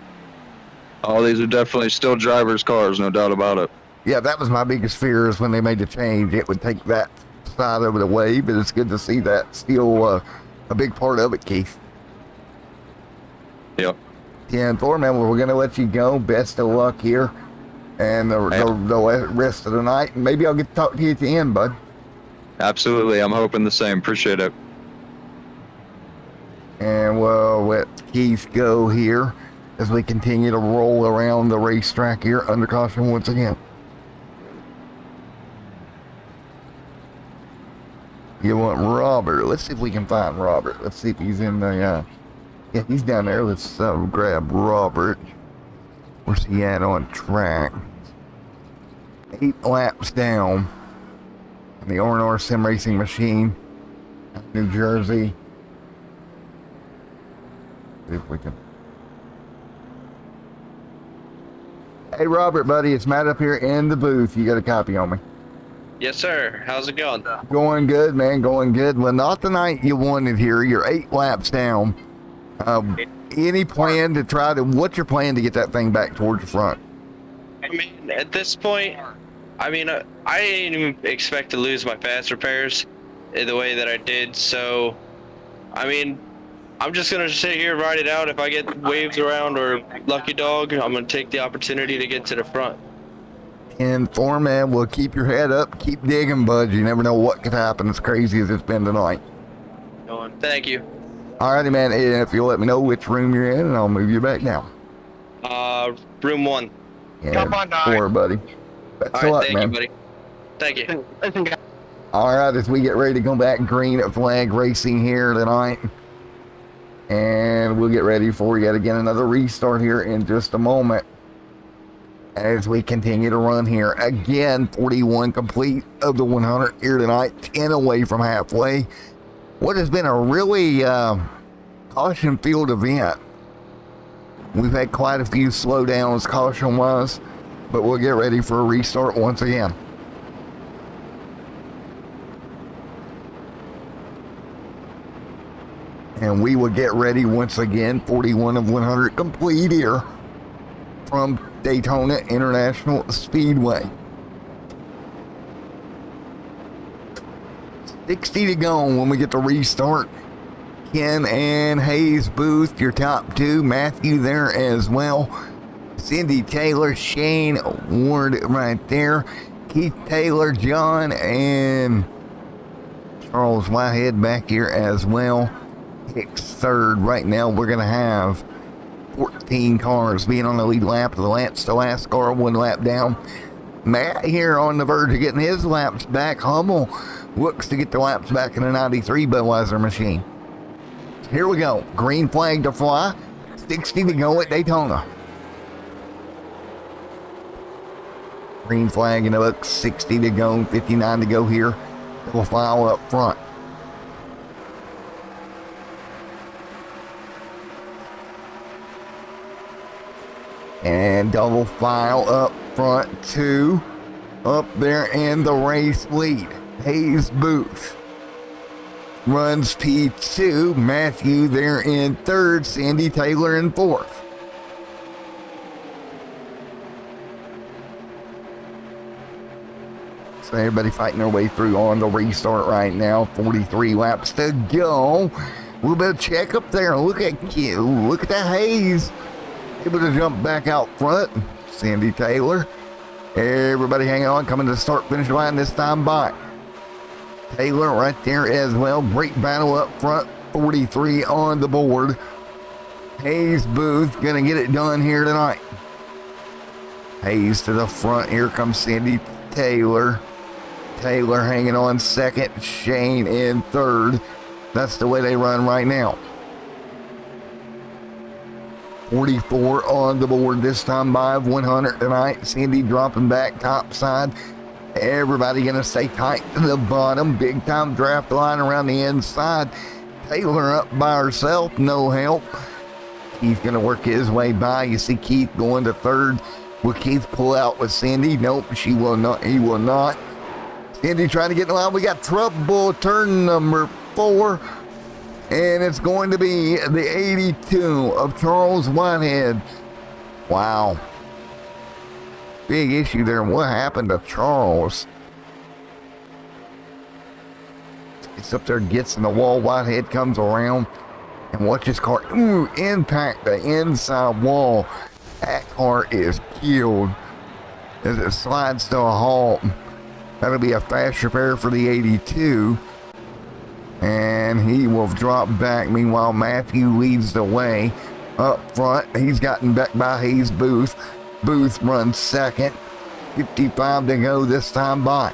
Oh, these are definitely still drivers' cars, no doubt about it. Yeah, that was my biggest fear, is when they made the change, it would take that side of the way, but it's good to see that still a big part of it, Keith. Yep. 10-4, man, well, we're going to let you go. Best of luck here and the rest of the night. And maybe I'll get to talk to you at the end, bud. Absolutely, I'm hoping the same. Appreciate it. And we'll let Keith go here as we continue to roll around the racetrack here under caution once again. You want Robert? Let's see if we can find Robert. Let's see if he's in the, yeah, he's down there. Let's grab Robert. Where's he at on track? 8 laps down. The R&R Sim Racing Machine, New Jersey. See if we can. Hey, Robert, buddy, it's Matt up here in the booth. You got a copy on me? Yes, sir. How's it going? Going good, man. Going good. Well, not the night you wanted here. You're 8 laps down. Any plan to what's your plan to get that thing back towards the front? I mean, at this point, I didn't even expect to lose my fast repairs in the way that I did. So, I mean, I'm just going to sit here and ride it out. If I get waved around or lucky dog, I'm going to take the opportunity to get to the front. And Foreman, will keep your head up, keep digging, bud. You never know what could happen, as crazy as it's been tonight. Thank you. Alrighty, man. And if you'll let me know which room you're in, and I'll move you back down. Room 1. Yeah, come on, 4, buddy. Best of luck, thank man. you, buddy. Thank you. Alright, as we get ready to go back green at flag racing here tonight. And we'll get ready for yet again another restart here in just a moment. As we continue to run here. Again, 41 complete of the 100 here tonight. 10 away from halfway. What has been a really caution-filled event. We've had quite a few slowdowns caution-wise. But we'll get ready for a restart once again. And we will get ready once again. 41 of 100 complete here from Daytona International Speedway. 60 to go when we get to restart. Ken and Hayes Booth, your top 2. Matthew there as well. Cindy Taylor, Shane Ward right there. Keith Taylor, John, and Charles Whitehead back here as well. Hicks third. Right now we're going to have 14 cars being on the lead lap of the last car, 1 lap down. Matt here on the verge of getting his laps back. Hummel looks to get the laps back in the 93 Budweiser machine. Here we go. Green flag to fly. 60 to go at Daytona. Green flag in the book. 60 to go. 59 to go here. We'll file up front. And double file up front 2. Up there in the race lead, Hayes Booth runs P2. Matthew there in 3rd. Sandy Taylor in 4th. So everybody fighting their way through on the restart right now. 43 laps to go. A little bit of check up there. Look at you. Look at that Hayes. Able to jump back out front. Sandy Taylor. Everybody hanging on, coming to the start-finish line this time by Taylor right there as well. Great battle up front. 43 on the board. Hayes Booth gonna get it done here tonight. Hayes to the front. Here comes Sandy Taylor. Taylor hanging on 2nd. Shane in 3rd. That's the way they run right now. 44 on the board this time by 100 tonight. Sandy dropping back top side. Everybody gonna stay tight to the bottom. Big time draft line around the inside. Taylor up by herself, no help. Keith gonna work his way by. You see Keith going to 3rd. Will Keith pull out with Sandy? Nope, she will not. He will not. Sandy trying to get in line. We got trouble. Turn number 4. And it's going to be the 82 of Charles Whitehead. Wow. Big issue there. What happened to Charles? Gets up there, gets in the wall. Whitehead comes around and watch his car impact the inside wall. That car is killed as it slides to a halt. That'll be a fast repair for the 82. And he will drop back. Meanwhile, Matthew leads the way up front. He's gotten back by Hayes Booth. Booth runs 2nd. 55 to go this time by.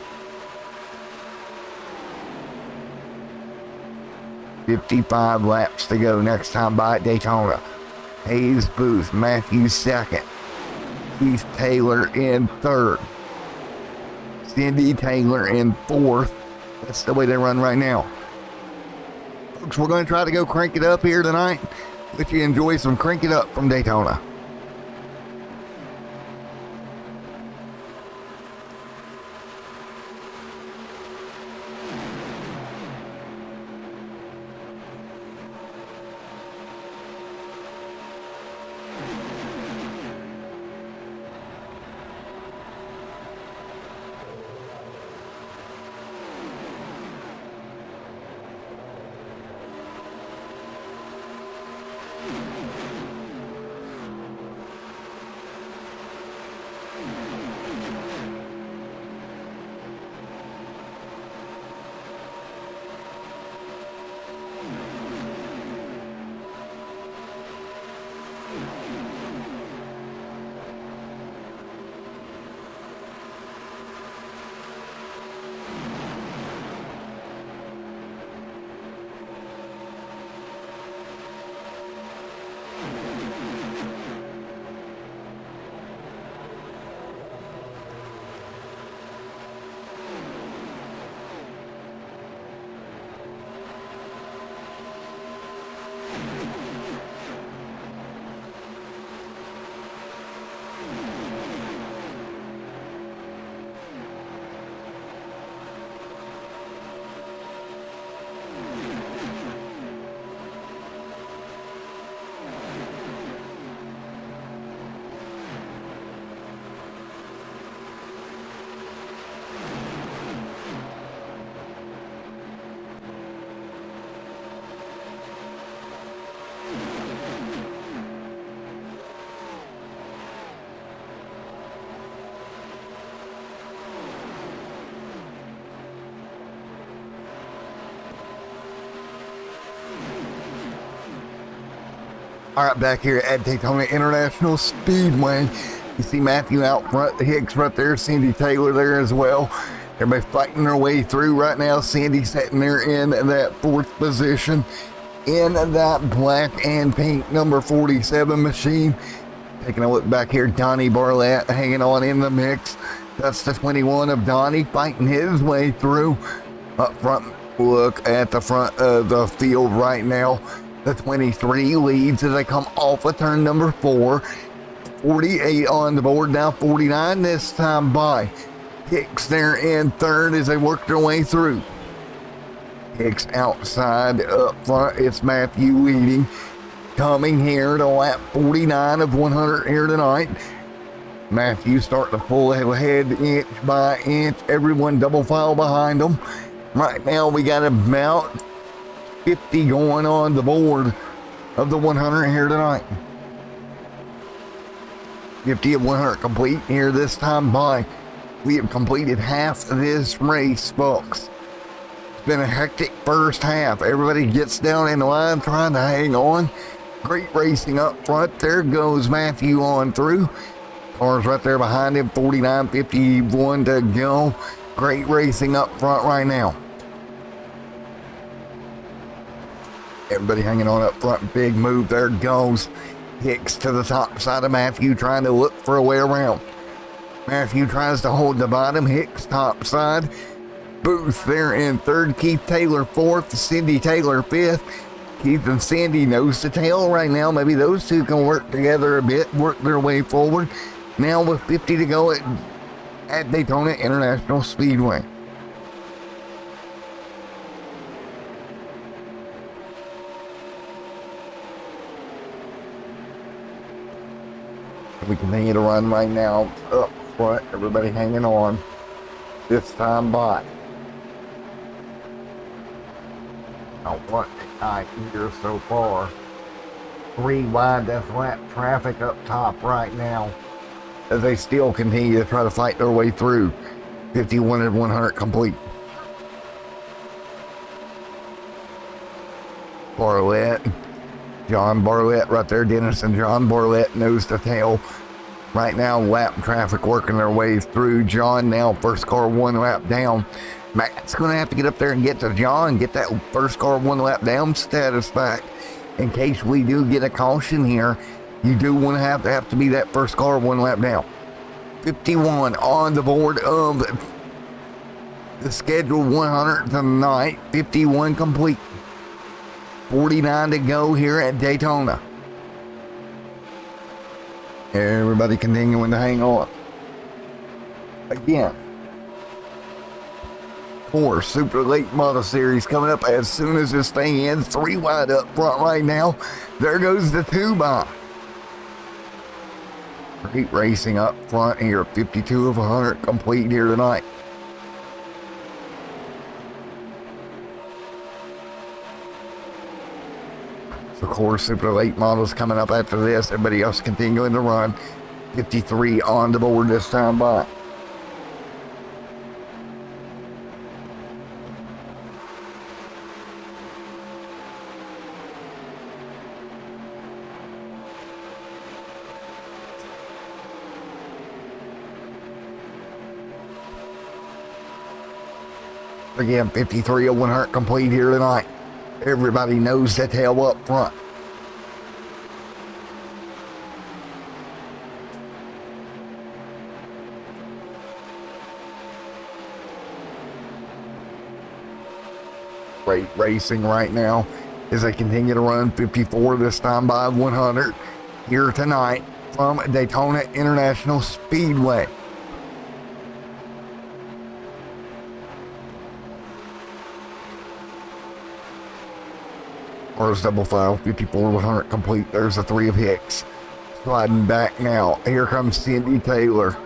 55 laps to go next time by at Daytona. Hayes Booth, Matthew 2nd. Keith Taylor in 3rd. Cindy Taylor in 4th. That's the way they run right now. Folks, we're going to try to go crank it up here tonight. Let you enjoy some Crank It Up from Daytona. All right, back here at Daytona International Speedway, you see Matthew out front, the Hicks right there, Cindy Taylor there as well. Everybody fighting their way through right now. Sandy sitting there in that 4th position in that black and pink number 47 machine. Taking a look back here, Donnie Barlett hanging on in the mix. That's the 21 of Donnie fighting his way through. Up front, look at the front of the field right now. The 23 leads as they come off of turn number 4. 48 on the board, now 49 this time by Hicks there in third as they work their way through. Hicks outside, up front, it's Matthew leading. Coming here to lap 49 of 100 here tonight. Matthew starting to pull ahead inch by inch. Everyone double file behind them. Right now we got about 50 going on the board of the 100 here tonight. 50 of 100 complete here this time by. We have completed half of this race, folks. It's been a hectic first half. Everybody gets down in the line trying to hang on. Great racing up front. There goes Matthew on through. Cars right there behind him, 49.51 to go. Great racing up front right now. Everybody hanging on up front. Big move. There goes Hicks to the top side of Matthew, trying to look for a way around. Matthew tries to hold the bottom. Hicks top side. Booth there in third. Keith Taylor fourth. Cindy Taylor fifth. Keith and Cindy nose to tail right now. Maybe those two can work together a bit, work their way forward. Now with 50 to go at Daytona International Speedway. We continue to run right now up front. Everybody hanging on. This time by. Out front tonight here so far. 3 wide death lap traffic up top right now as they still continue to try to fight their way through. 51 and 100 complete. Barlett, John Barlett right there. Dennis and John Barlett nose to tail. Right now lap traffic working their way through. John now first car 1 lap down. Matt's going to have to get up there and get to John, get that first car 1 lap down status back. In case we do get a caution here, you do want to have to be that first car 1 lap down. 51 on the board of the scheduled 100 tonight. 51 complete. 49 to go here at Daytona. Everybody continuing to hang on. Again, for Super Late Model Series coming up as soon as this thing ends. 3 wide up front right now. There goes the 2 by. Great racing up front here. 52 of 100 complete here tonight. So, of course, Super Late Models coming up after this. Everybody else continuing to run. 53 on the board this time by. Again, 53 of 100 complete here tonight. Everybody knows that tail up front. Great racing right now as they continue to run. 54 this time by 100 here tonight from Daytona International Speedway. Cars double file, 54 100 complete. There's the 3 of Hicks. Sliding back now. Here comes Cindy Taylor.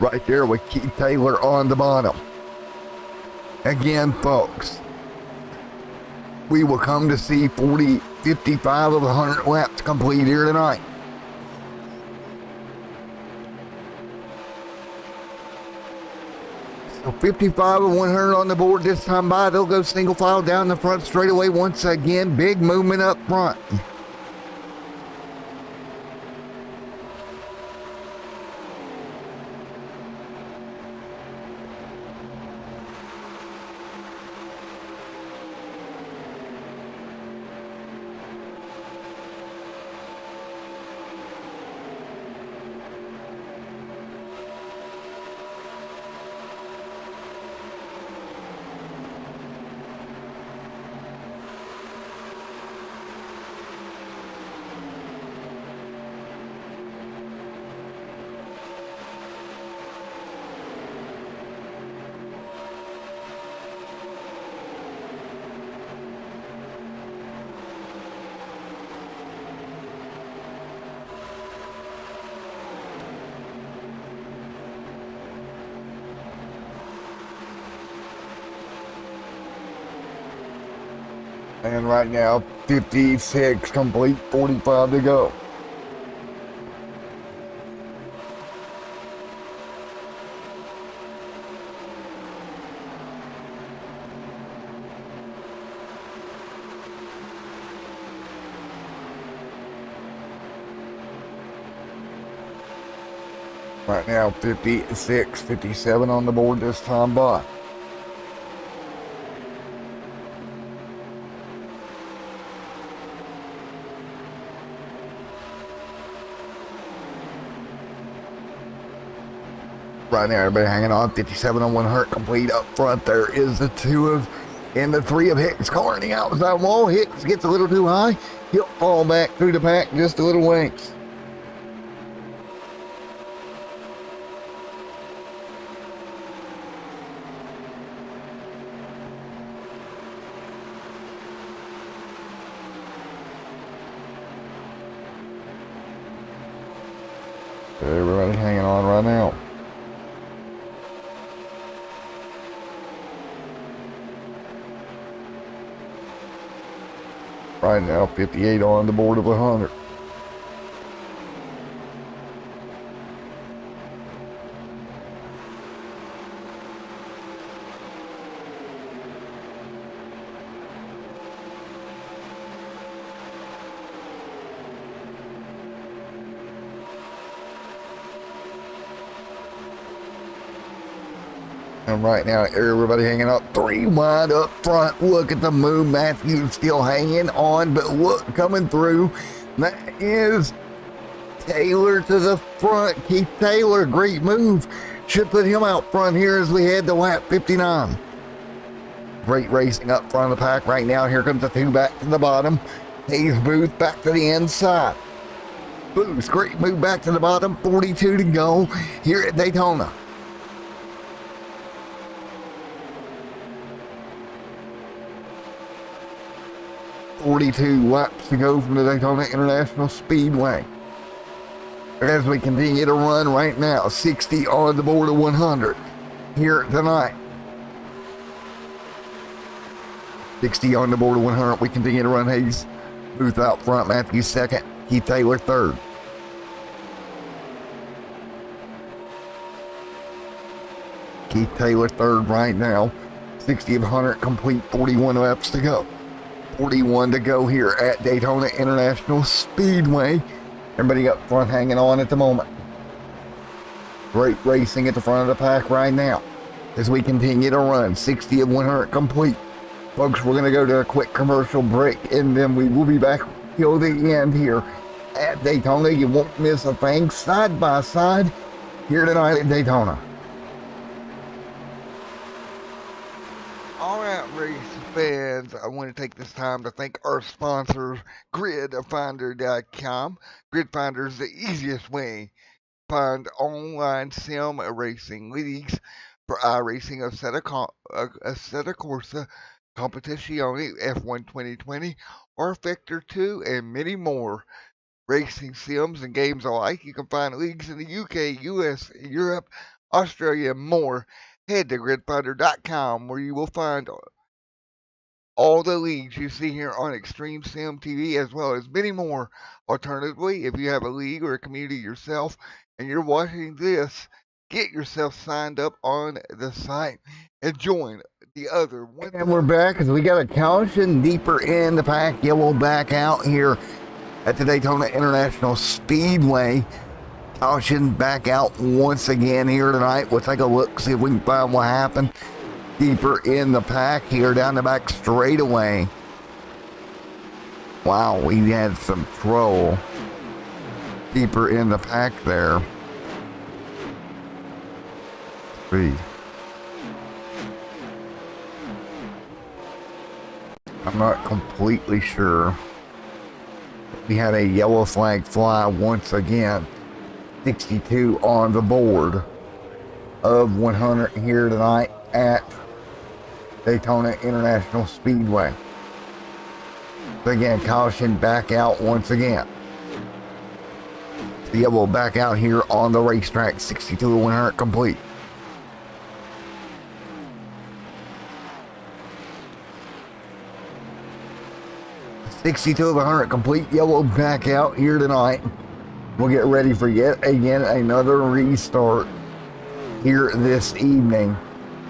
Right there with Keith Taylor on the bottom. Again, folks, we will come to see 55 of 100 laps complete here tonight. So 55 of 100 on the board this time by. They'll go single file down the front straightaway once again. Big movement up front. And right now, 56 complete, 45 to go. Right now, 56, 57 on the board this time by. Right now, everybody hanging on. 57 on 100 complete up front. There is the 2 of and the 3 of Hicks car in the outside wall. Hicks gets a little too high. He'll fall back through the pack just a little ways. Everybody hanging on right now. Right now, 58 on the board of 100. And right now, everybody hanging up 3 wide up front. Look at the move. Matthews still hanging on, but look, coming through. That is Taylor to the front. Keith Taylor, great move. Should put him out front here as we head to lap 59. Great racing up front of the pack right now. Here comes the 2 back to the bottom. Hayes Booth back to the inside. Booth, great move back to the bottom. 42 to go here at Daytona. .42 laps to go from the Daytona International Speedway. As we continue to run right now, 60 on the board of 100 here tonight. 60 on the board of 100. We continue to run. Hayes Booth out front, Matthews second, Keith Taylor third. Keith Taylor third right now. 60 of 100 complete, 41 laps to go. 41 to go here at Daytona International Speedway. Everybody up front hanging on at the moment. Great racing at the front of the pack right now as we continue to run. 60 of 100 complete. Folks, we're going to go to a quick commercial break and then we will be back till the end here at Daytona. You won't miss a thing. Side by side here tonight at Daytona. All right, race fans, I want to take this time to thank our sponsors, GridFinder.com. GridFinder is the easiest way to find online sim racing leagues for iRacing, Assetto Corsa, Competizione, F1 2020, or Vector 2, and many more racing sims and games alike. You can find leagues in the UK, US, Europe, Australia, and more. Head to GridFinder.com where you will find all the leagues you see here on Extreme Sim TV, as well as many more. Alternatively, if you have a league or a community yourself and you're watching this, get yourself signed up on the site and join the other one. And we're back as we got a caution deeper in the pack. Yellow back out here at the Daytona International Speedway. Caution back out once again here tonight. We'll take a look, see if we can find what happened. Deeper in the pack here, down the back straightaway. Wow, we had some trouble deeper in the pack there. Let's see. I'm not completely sure. We had a yellow flag fly once again. 62 on the board of 100 here tonight at Daytona International Speedway. So again, caution back out once again. The yellow back out here on the racetrack. 62 to 100 complete. 62 of 100 complete, yellow back out here tonight. We'll get ready for yet again another restart here this evening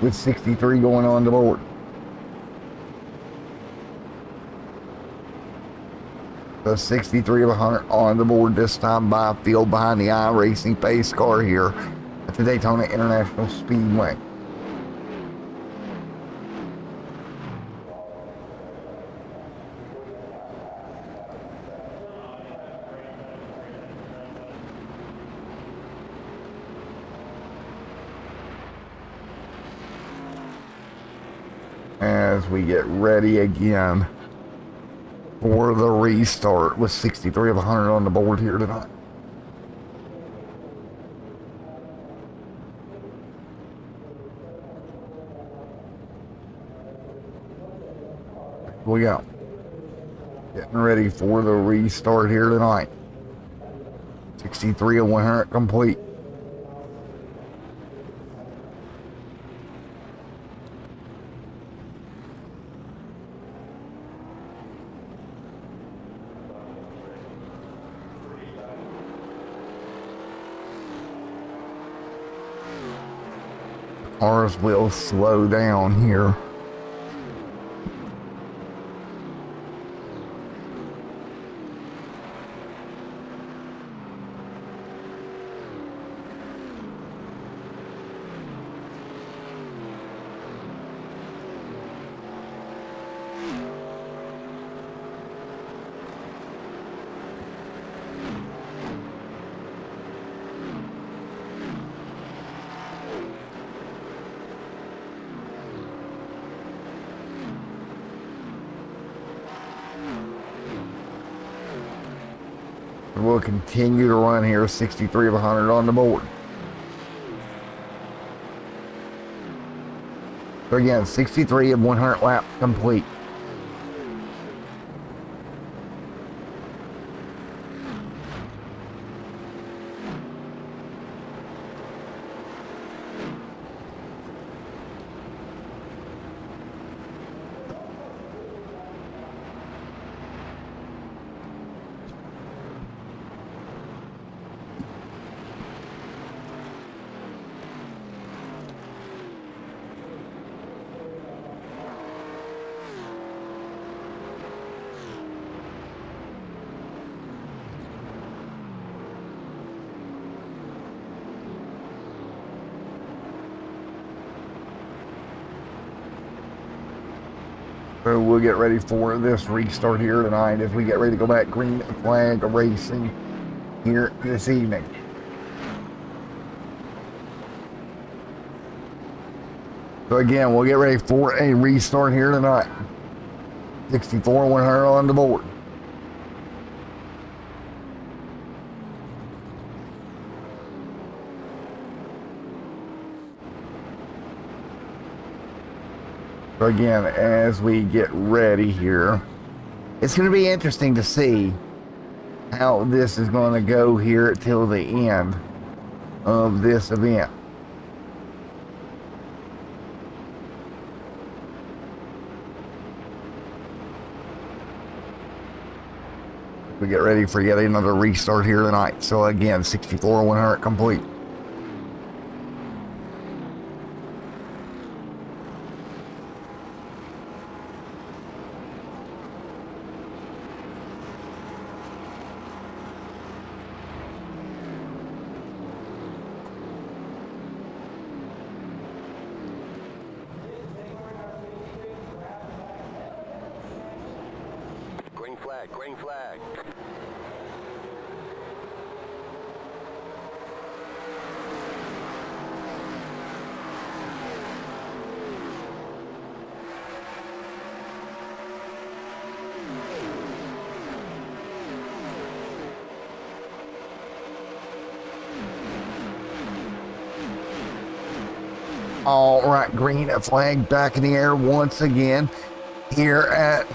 with 63 going on the board. So 63 of 100 on the board this time by a field behind the iRacing pace car here at the Daytona International Speedway. As we get ready again for the restart with 63 of 100 on the board here tonight. We go. Getting ready for the restart here tonight. 63 of 100 complete. Cars will slow down here. We'll continue to run here, 63 of 100 on the board. So again, 63 of 100 laps complete. So we'll get ready for this restart here tonight as we get ready to go back green flag racing here this evening. So again, we'll get ready for a restart here tonight. 64 100 on the board. So again, as we get ready here, it's going to be interesting to see how this is going to go here till the end of this event. We get ready for yet another restart here tonight. So again, 64 100 complete. Green flag. All right, green flag back in the air once again here at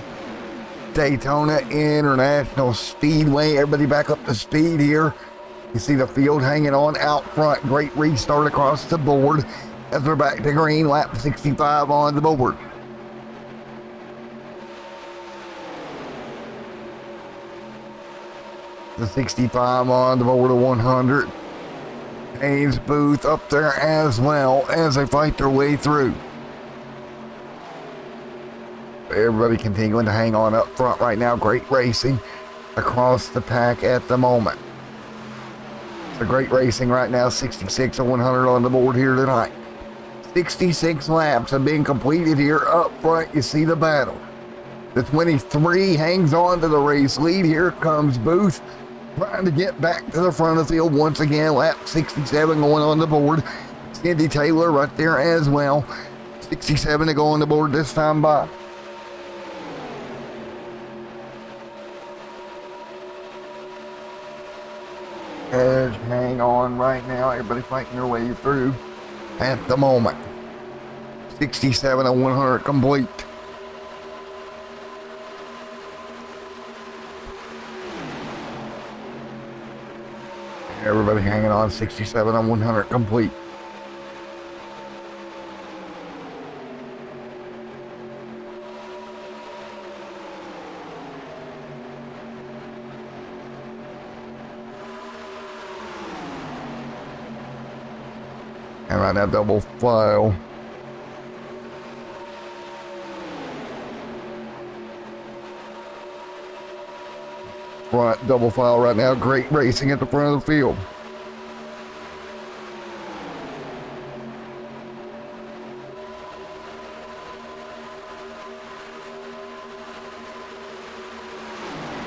Daytona International Speedway. Everybody back up to speed here. You see the field hanging on out front. Great restart across the board as we're back to green, lap 65 on the board. the 65 on the board of 100. Hayes Booth up there as well as they fight their way through. Everybody continuing to hang on up front right now. Great racing across the pack at the moment. It's a great racing right now. 66 of 100 on the board here tonight. 66 laps have been completed here up front. You see the battle. The 23 hangs on to the race lead. Here comes Booth trying to get back to the front of the field once again. Lap 67 going on the board. Cindy Taylor right there as well. 67 to go on the board this time by. Edge hang on right now. Everybody fighting their way through at the moment. 67 and 100 complete. Everybody hanging on. 67 and 100 complete. And right now, double file. Front double file right now. Great racing at the front of the field.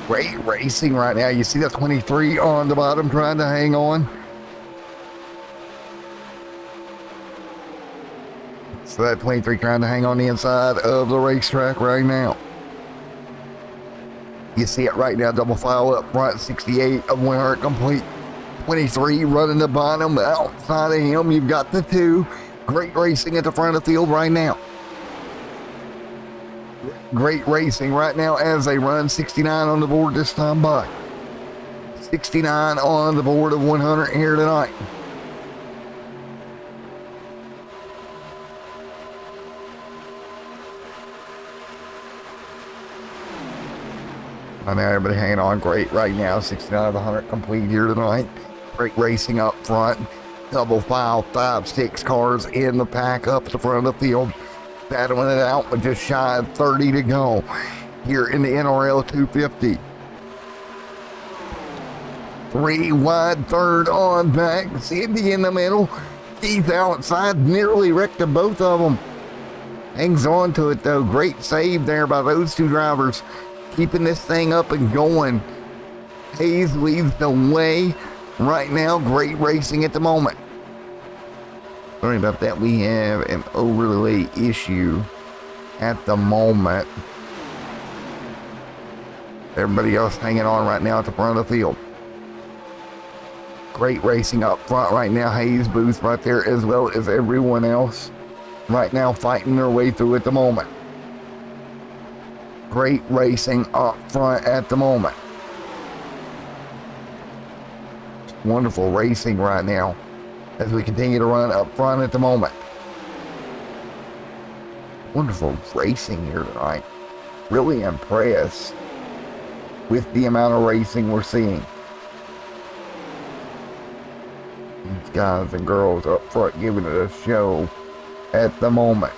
Great racing right now. You see that 23 on the bottom trying to hang on. So that 23 trying to hang on the inside of the racetrack right now. You see it right now, double file up front, 68 of 100 complete. 23 running the bottom. Outside of him, you've got the 2. Great racing at the front of the field right now. Great racing right now as they run. 69 on the board this time by. 69 on the board of 100 here tonight. I know everybody hanging on great right now. 69 of 100 complete here tonight. Great racing up front. Double file, 5-6 cars in the pack up the front of the field. Battling it out with just shy of 30 to go here in the NRL 250. 3 wide, third on back. Cindy in the middle. Keith outside, nearly wrecked to both of them. Hangs on to it though. Great save there by those 2 drivers. Keeping this thing up and going. Hayes leads the way right now. Great racing at the moment. Sorry about that. We have an overlay issue at the moment. Everybody else hanging on right now at the front of the field. Great racing up front right now. Hayes Booth right there as well as everyone else right now fighting their way through at the moment. Great racing up front at the moment. Wonderful racing right now as we continue to run up front at the moment. Wonderful racing here tonight. Really impressed with the amount of racing we're seeing. These guys and girls up front giving it a show at the moment.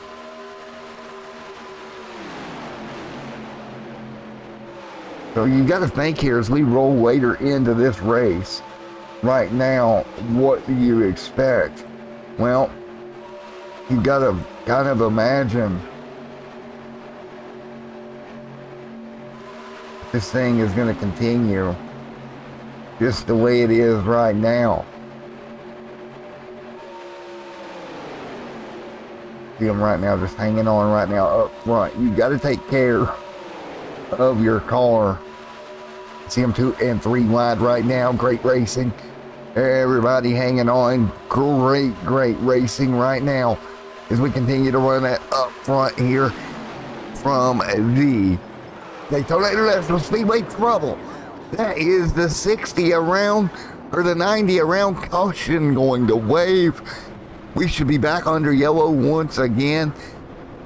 So you got to think here as we roll later into this race. Right now, what do you expect? Well, you got to kind of imagine this thing is going to continue just the way it is right now. See them right now just hanging on right now up front. You got to take care of your car. See them 2 and 3 wide right now. Great racing. Everybody hanging on. Great racing right now as we continue to run that up front here from the Daytona International Speedway Trouble. That is the 60 around or the 90 around caution going to wave. We should be back under yellow once again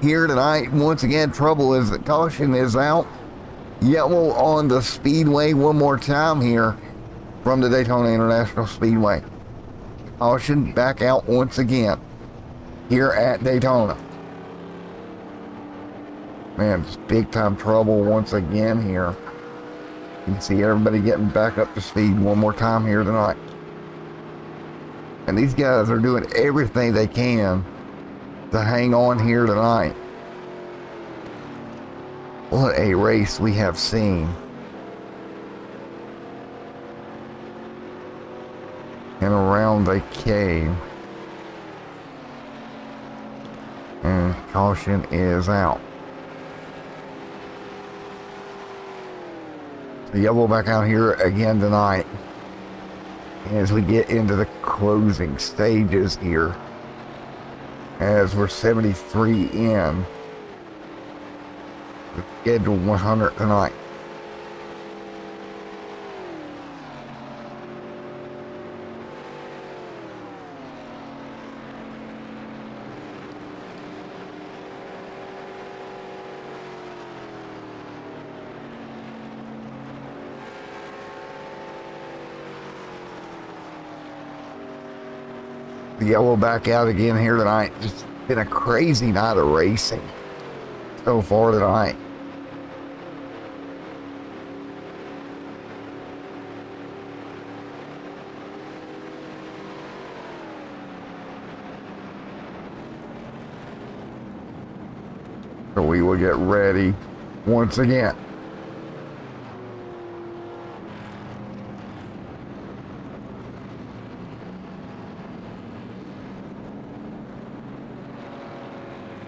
here tonight. Once again, trouble is the caution is out. Yellow on the speedway one more time here from the Daytona International Speedway. Caution back out once again here at Daytona. Man, it's big time trouble once again here. You can see everybody getting back up to speed one more time here tonight. And these guys are doing everything they can to hang on here tonight. What a race we have seen. And around the cave. And caution is out. The yellow back out here again tonight as we get into the closing stages here, as we're 73 in the scheduled 100 tonight. The yellow back out again here tonight. Just been a crazy night of racing so far tonight. So we will get ready once again.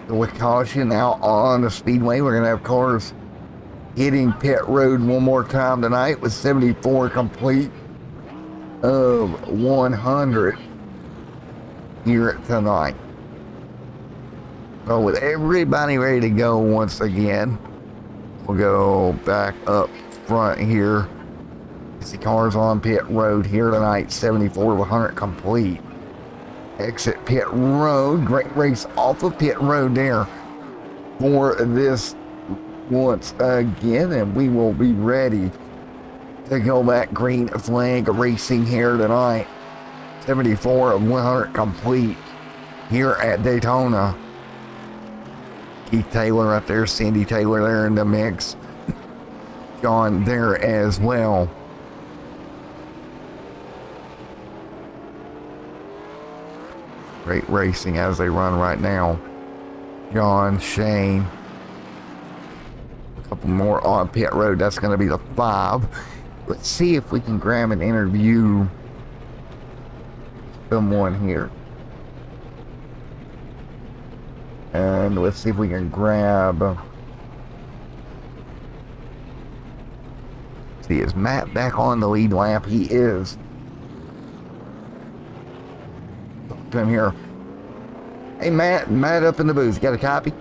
With caution out on the speedway, we're going to have cars hitting pit road one more time tonight with 74 complete of 100 here tonight. So with everybody ready to go once again, we'll go back up front here. You see cars on pit road here tonight, 74 of 100 complete. Exit pit road. Great race off of pit road there for this once again, and we will be ready to go back green flag racing here tonight. 74 of 100 complete here at Daytona. Keith Taylor right there, Cindy Taylor there in the mix. John there as well. Great racing as they run right now. John, Shane. A couple more on pit road. That's going to be the 5. Let's see if we can grab and interview someone here. And let's see if we can grab... See, is Matt back on the lead lap? He is. To him here. Hey Matt up in the booth. Got a copy?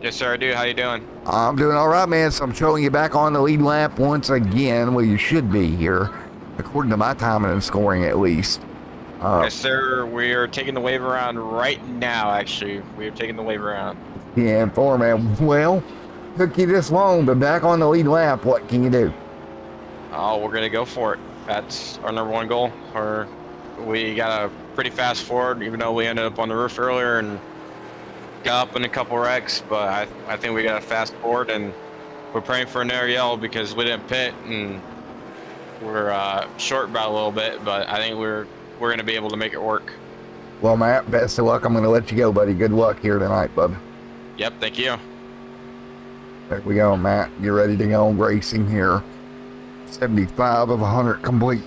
Yes, sir, I do. How you doing? I'm doing all right, man. So I'm showing you back on the lead lap once again. Well, you should be here, according to my timing and scoring at least. Yes, sir. We are taking the wave around right now. Actually, we are taking the wave around. Yeah, and 4, man. Well, took you this long, but back on the lead lap. What can you do? Oh, we're gonna go for it. That's our number one goal. We got a pretty fast forward, even though we ended up on the roof earlier and got up in a couple wrecks, but I think we got a fast forward, and we're praying for another yellow because we didn't pit and we're short by a little bit, but I think we're going to be able to make it work. Well, Matt, best of luck. I'm going to let you go, buddy. Good luck here tonight, bud. Yep, thank you. There we go, Matt. Get ready to go racing here. 75 of 100 complete.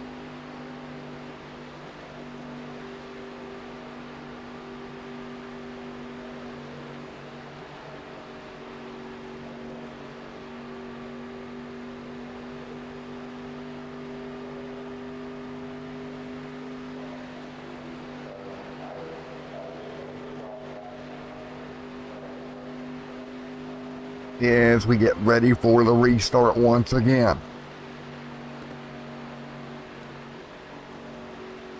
As we get ready for the restart once again.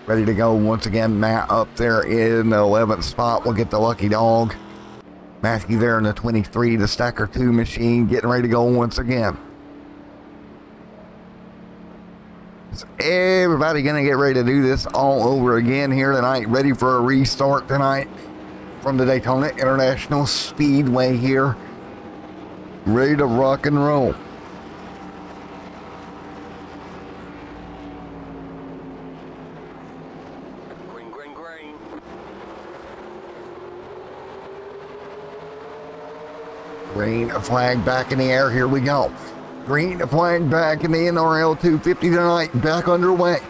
Ready to go once again. Matt up there in the 11th spot. We'll get the lucky dog. Matthew there in the 23, the Stacker 2 machine, getting ready to go once again. Is everybody going to get ready to do this all over again here tonight? Ready for a restart tonight from the Daytona International Speedway here. Ready to rock and roll. Green, green, green. Green flag back in the air. Here we go. Green flag back in the NRL 250 tonight. Back underway.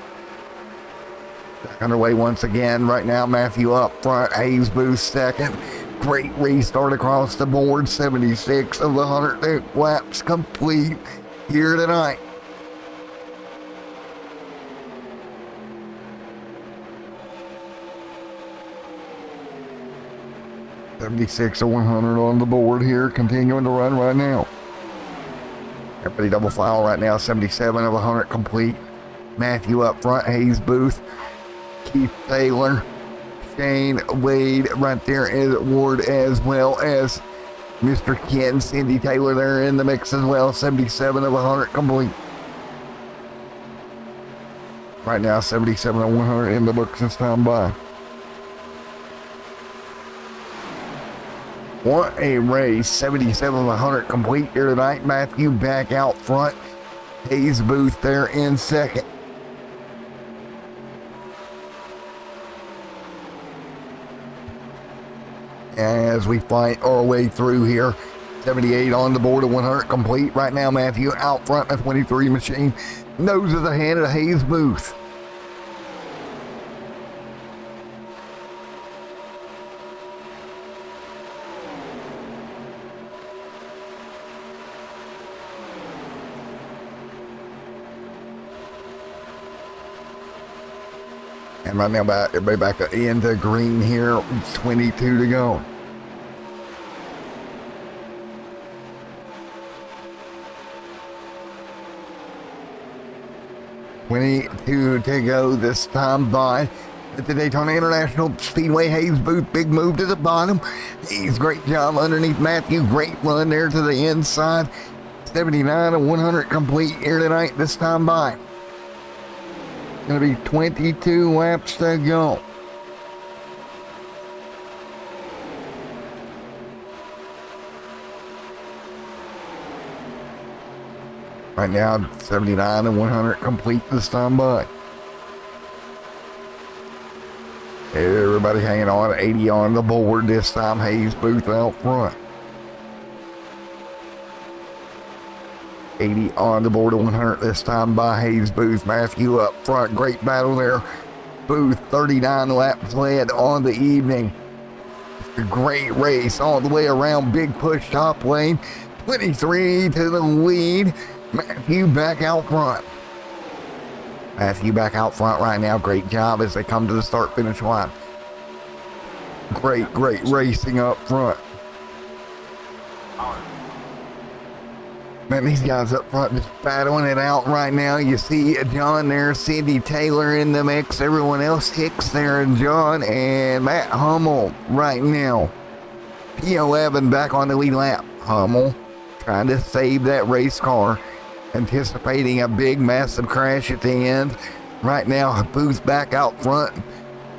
Back underway once again. Right now, Matthew up front. Hayes Booth second. Great restart across the board. 76 of the 100 laps complete here tonight. .76 of 100 on the board here, continuing to run right now. Everybody double file right now, 77 of 100 complete. Matthew up front, Hayes Booth, Keith Taylor, Shane Wade right there is Ward, as well as Mr. Ken, Cindy Taylor there in the mix as well, 77 of 100 complete. Right now, 77 of 100 in the books this time by. What a race. 77 of 100 complete here tonight. Matthew back out front. Hayes Booth there in second. As we fight our way through here. 78 on the board of 100 complete. Right now, Matthew out front. The 23 machine noses ahead of Hayes Booth. And right now, everybody back into green here. 22 to go. .22 to go this time by at the Daytona International Speedway. Hayes Booth, big move to the bottom. He's great job underneath Matthew. Great run there to the inside. 79 of 100 complete here tonight this time by. Going to be 22 laps to go. Right now, 79 and 100 complete this time by. Everybody hanging on, 80 on the board this time. Hayes Booth out front. 80 on the board of 100 this time by Hayes Booth. Matthew up front. Great battle there. Booth 39 laps led on the evening. It's a great race all the way around. Big push top lane. 23 to the lead. Matthew back out front. Matthew back out front right now. Great job as they come to the start finish line. Great racing up front. Man, these guys up front just battling it out right now. You see John there, Cindy Taylor in the mix, everyone else, Hicks there, and John, and Matt Hummel right now. P11 back on the lead lap. Hummel trying to save that race car, anticipating a big, massive crash at the end. Right now, Booth back out front.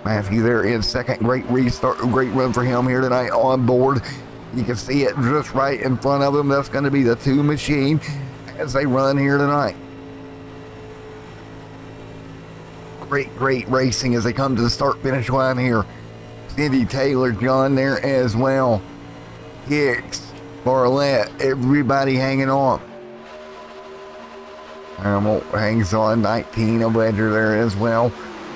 Matthew there in second. Great restart, great run for him here tonight on board. You can see it just right in front of them. That's going to be the 2 machine as they run here tonight. Great racing as they come to the start-finish line here. Cindy Taylor, John there as well. Hicks, Barlett, everybody hanging on. Hamill hangs on, 19 of Ledger there as well.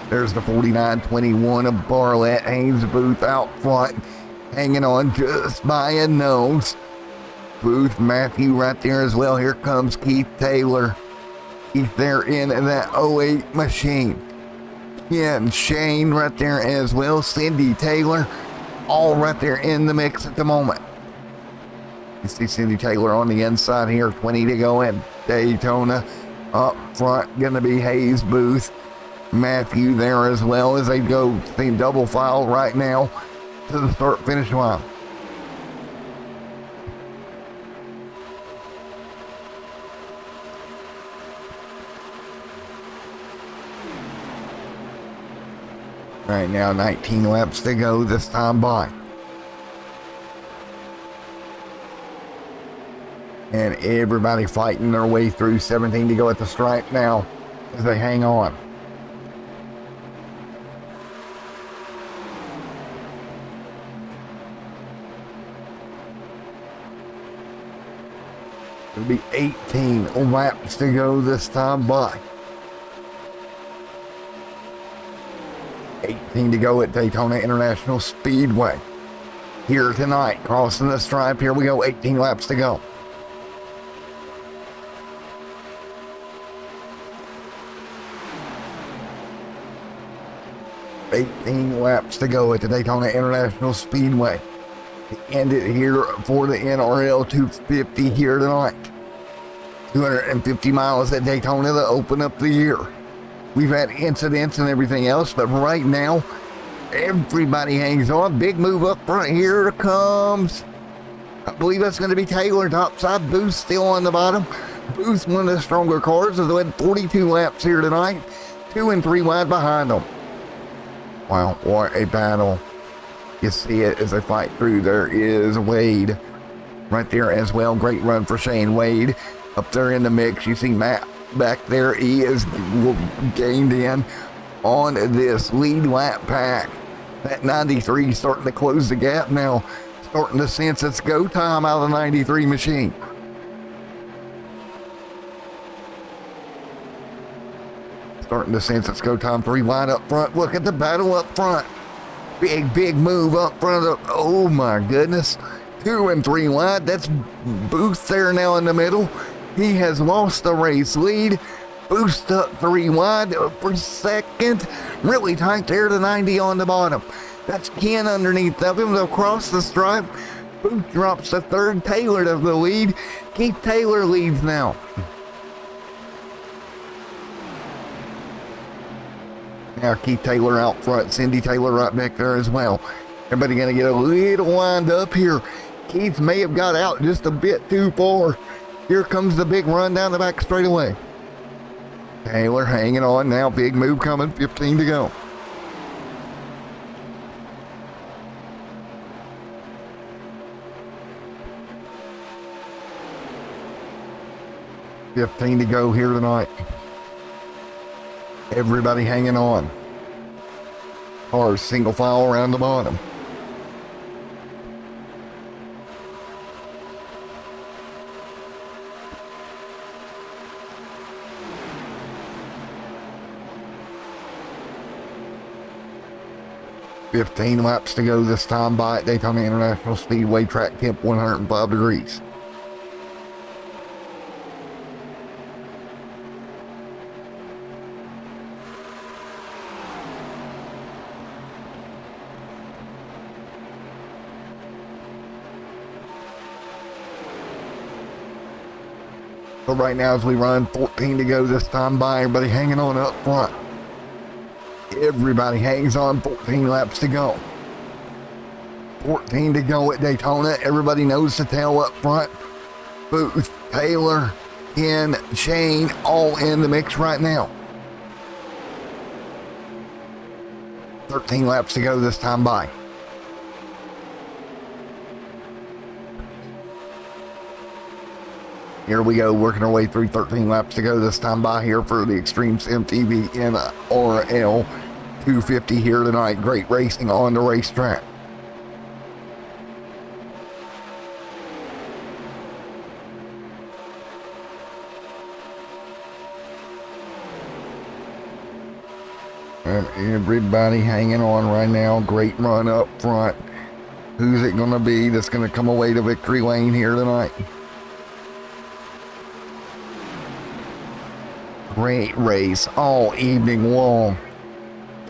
There's the 49-21 of Barlett. Hayes Booth out front. Hanging on just by a nose. Booth, Matthew right there as well. Here comes Keith Taylor. Keith there in that 08 machine. Ken, Shane right there as well. Cindy Taylor, all right there in the mix at the moment. You see Cindy Taylor on the inside here. 20 to go in Daytona. Up front, going to be Hayes Booth. Matthew there as well as they go team double file right now to the start finish line. Right now, 19 laps to go this time by. And everybody fighting their way through. 17 to go at the stripe now as they hang on. It'll be 18 laps to go this time by. 18 to go at Daytona International Speedway. Here tonight, crossing the stripe. Here we go, 18 laps to go. $18 laps to go at the Daytona International Speedway. To end it here for the NRL 250 here tonight. 250 miles at Daytona to open up the year. We've had incidents and everything else, but right now, everybody hangs on. Big move up front. Here comes, I believe that's going to be Taylor topside. Booth still on the bottom. Booth, one of the stronger cars, has led 42 laps here tonight. 2 and 3 wide behind them. Wow, what a battle. You see it as they fight through. There is Wade right there as well. Great run for Shane Wade. Up there in the mix, you see Matt back there. He is gained in on this lead lap pack. That 93 starting to close the gap now. Starting to sense it's go time out of the 93 machine. Starting to sense it's go time. 3 wide up front. Look at the battle up front. Big move up front of the, oh my goodness. 2 and 3 wide. That's Booth there now in the middle. He has lost the race lead. Boost up 3 wide for second. Really tight there to 90 on the bottom. That's Ken underneath of him. They'll cross the stripe. Booth drops the third. Taylor to the lead. Keith Taylor leads now. Now Keith Taylor out front. Cindy Taylor right back there as well. Everybody going to get a little wind up here. Keith may have got out just a bit too far. Here comes the big run down the back straightaway. Taylor hanging on now. Big move coming. 15 to go. $15 to go here tonight. Everybody hanging on. Cars single file around the bottom. $15 laps to go this time by at Daytona International Speedway. Track temp 105 degrees. So right now as we run, 14 to go this time by. Everybody hanging on up front. Everybody hangs on. 14 laps to go. 14 to go at Daytona. Everybody knows the tail up front. Booth, Taylor, Ken, Shane, all in the mix right now. 13 laps to go this time by. Here we go, working our way through 13 laps to go this time by here for the Extreme Sim TV NRL 250 here tonight. Great racing on the racetrack. And everybody hanging on right now. Great run up front. Who's it going to be that's going to come away to victory lane here tonight? Great race all evening long.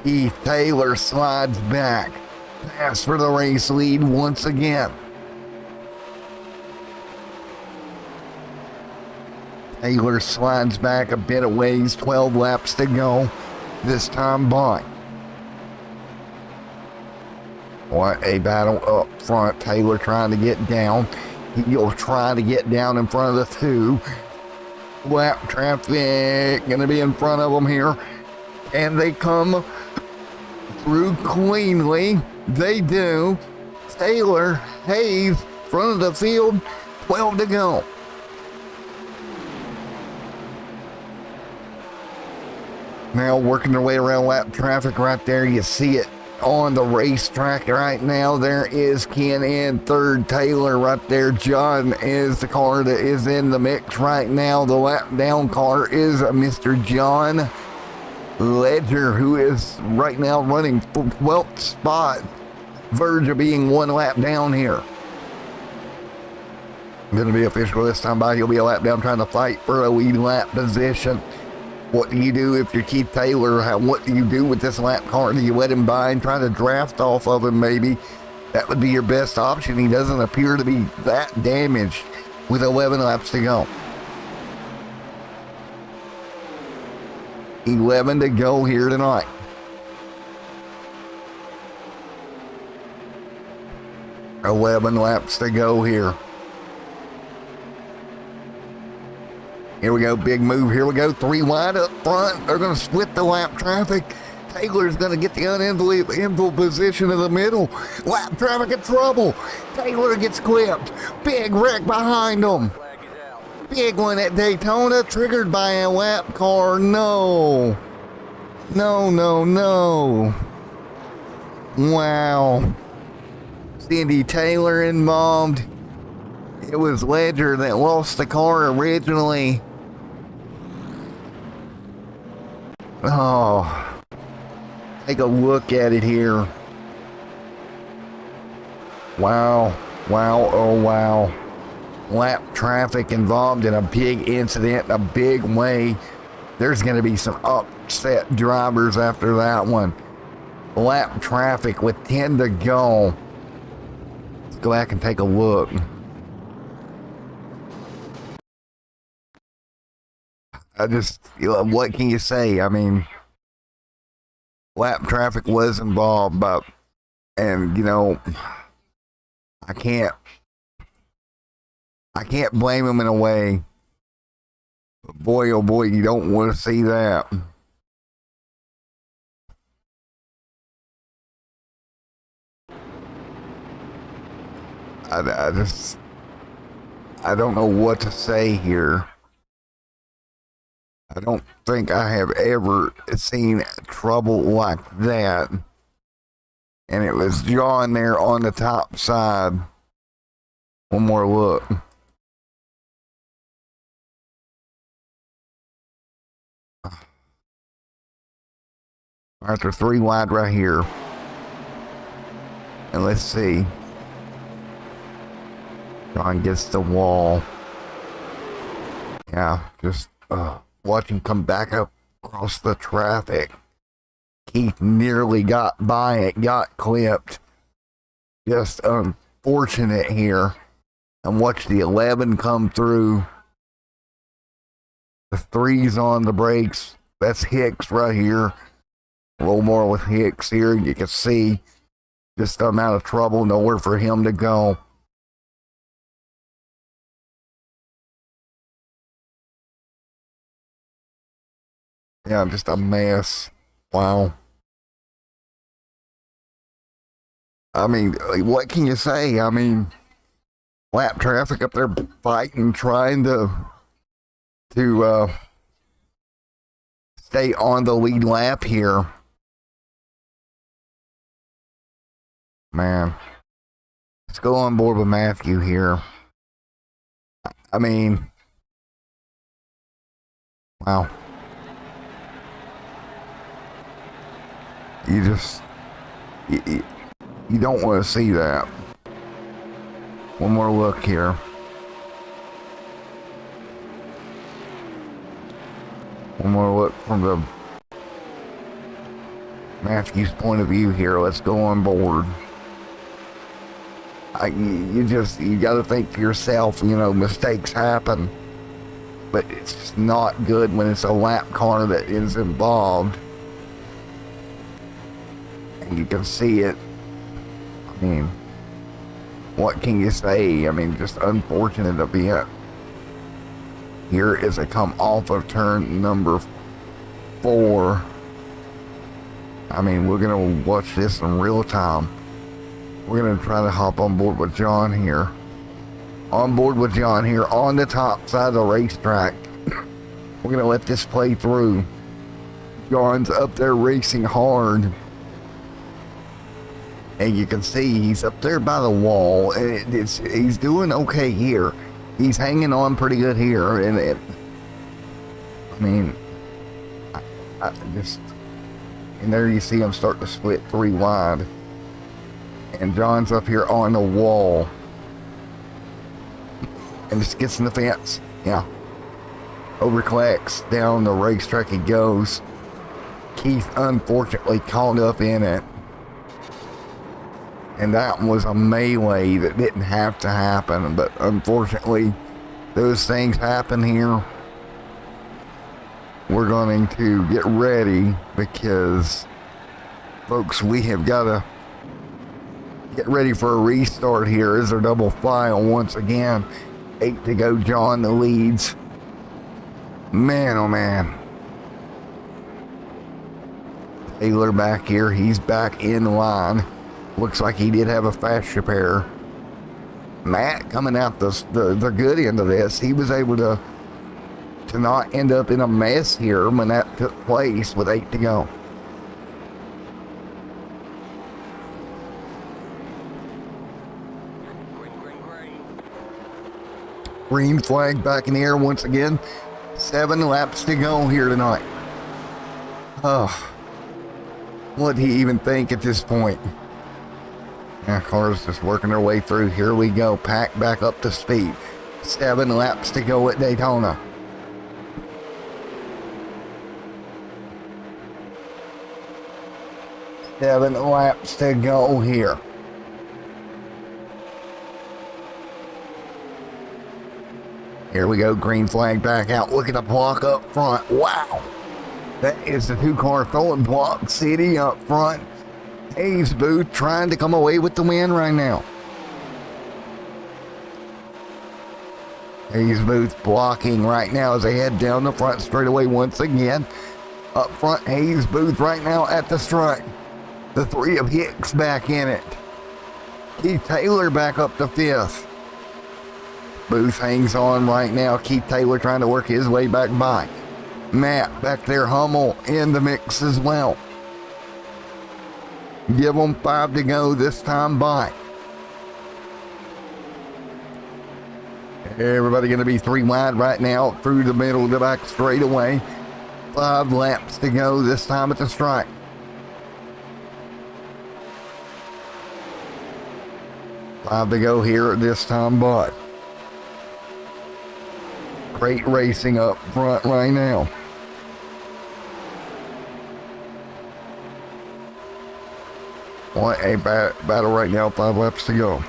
Keith Taylor slides back. Pass for the race lead once again. Taylor slides back a bit of ways. 12 laps to go this time by. What a battle up front. Taylor trying to get down. He'll try to get down in front of the 2. Lap traffic gonna be in front of them here. And they come through cleanly. They do. Taylor, Hayes, front of the field, 12 to go. Now working their way around lap traffic right there. You see it on the racetrack right now. There is Ken in third, Taylor right there. John is the car that is in the mix right now. The lap down car is Mr. John Ledger, who is right now running 12th spot, verge of being one lap down here. Going to be official this time by. He'll be a lap down trying to fight for a lead lap position. What do you do if you're Keith Taylor? What do you do with this lap car? Do you let him by and try to draft off of him maybe? That would be your best option. He doesn't appear to be that damaged with 11 laps to go. 11 to go here tonight. $11 laps to go here. Here we go, big move. Here we go, 3 wide up front. They're going to split the lap traffic. Taylor's going to get the uninfluenced position in the middle. Lap traffic in trouble. Taylor gets clipped. Big wreck behind him. Big one at Daytona, triggered by a lap car. No. No. Wow. Cindy Taylor involved. It was Ledger that lost the car originally. Oh, take a look at it here. Wow, oh wow. Lap traffic involved in a big incident, a big way. There's going to be some upset drivers after that one. Lap traffic with 10 to go. Let's go back and take a look. What can you say? I mean, lap traffic was involved, but, and I can't blame him in a way. But boy, oh boy, you don't want to see that. I don't know what to say here. I don't think I have ever seen trouble like that. And it was John there on the top side. One more look. After 3 wide right here. And let's see. John gets the wall. Yeah, just watch him come back up across the traffic. Keith nearly got by it, got clipped. Just unfortunate here. And watch the 11 come through. The 3's on the brakes. That's Hicks right here. A little more with Hicks here. You can see just the amount of trouble, nowhere for him to go. Yeah, just a mess. Wow. I mean, what can you say? I mean, lap traffic up there fighting, trying to stay on the lead lap here. Man, let's go on board with Matthew here. I mean, wow. You just, you don't want to see that. One more look here. One more look from the Matthew's point of view here. Let's go on board. You got to think to yourself, mistakes happen. But it's just not good when it's a lap car that is involved. And you can see it. I mean, what can you say? I mean, just unfortunate event. Here is a come off of turn number 4. I mean, we're going to watch this in real time. We're going to try to hop on board with John here. On board with John here on the top side of the racetrack. We're going to let this play through. John's up there racing hard. And you can see he's up there by the wall. And he's doing okay here. He's hanging on pretty good here. And and there you see him start to split 3 wide. And John's up here on the wall. And just gets in the fence. Yeah. Overcollects. Down the racetrack he goes. Keith unfortunately caught up in it. And that was a melee that didn't have to happen. But unfortunately, those things happen here. We're going to get ready because, folks, we have got to get ready for a restart here as our double file once again. 8 to go, John the leads. Man, oh man. Taylor back here, he's back in line. Looks like he did have a fast repair. Matt coming out the good end of this. He was able to not end up in a mess here when that took place with 8 to go. Green flag back in the air once again. 7 laps to go here tonight. Oh, what do you even think at this point? Yeah, cars just working their way through. Here we go. Pack back up to speed. 7 laps to go at Daytona. Seven laps to go here. Here we go, green flag back out. Look at the block up front. Wow. That is the 2-car throwing block city up front. Hayes Booth trying to come away with the win right now. Hayes Booth blocking right now as they head down the front straightaway once again. Up front, Hayes Booth right now at the stripe. The 3 of Hicks back in it. Keith Taylor back up to 5th. Booth hangs on right now. Keith Taylor trying to work his way back by. Matt back there, Hummel in the mix as well. Give them 5 to go this time by. Everybody going to be 3 wide right now through the middle of the back straightaway. 5 laps to go this time at the stripe. Five to go here at this time, but great racing up front right now. What a battle right now. 5 laps to go.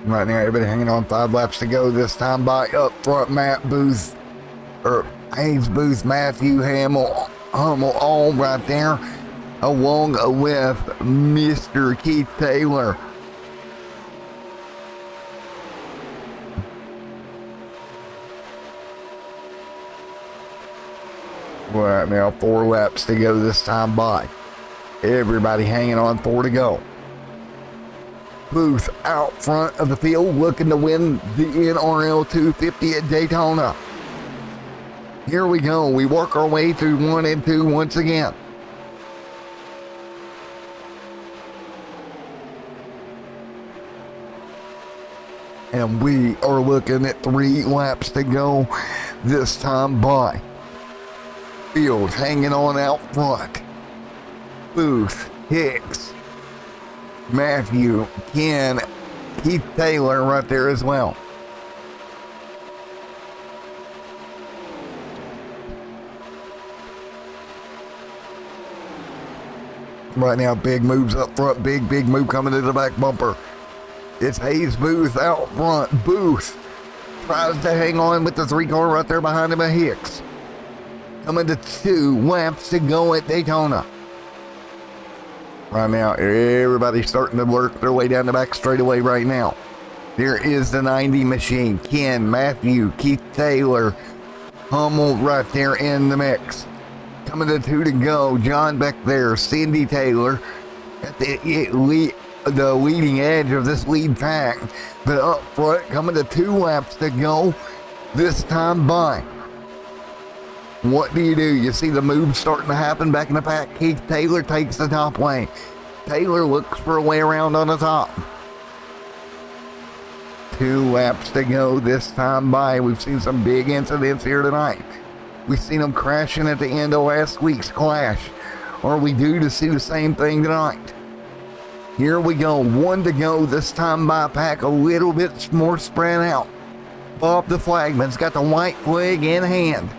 Right now, everybody hanging on. 5 laps to go this time by. Up front, Matt Booth, or Hayes Booth, Matthew Hummel, all right there, along with Mr. Keith Taylor. Right now, 4 laps to go this time by. Everybody hanging on. 4 to go. Booth out front of the field looking to win the NRL 250 at Daytona. Here we go. We work our way through 1 and 2 once again. And we are looking at 3 laps to go this time by. Field hanging on out front. Booth, Hicks, Matthew, Ken, Keith Taylor right there as well. Right now, big moves up front. Big move coming to the back bumper. It's Hayes Booth out front. Booth tries to hang on with the 3-car right there behind him at Hicks. Coming to 2 laps to go at Daytona. Right now, everybody's starting to work their way down the back straightaway right now. There is the 90 machine. Ken, Matthew, Keith Taylor, Hummel right there in the mix. Coming to 2 to go. John back there. Cindy Taylor at the leading edge of this lead pack. But up front, coming to 2 laps to go. This time by. What do? You see the move starting to happen back in the pack. Keith Taylor takes the top lane. Taylor looks for a way around on the top. 2 laps to go this time by. We've seen some big incidents here tonight. We've seen them crashing at the end of last week's clash. Are we due to see the same thing tonight? Here we go. 1 to go this time by. Pack a little bit more spread out. Bob the flagman's got the white flag in hand,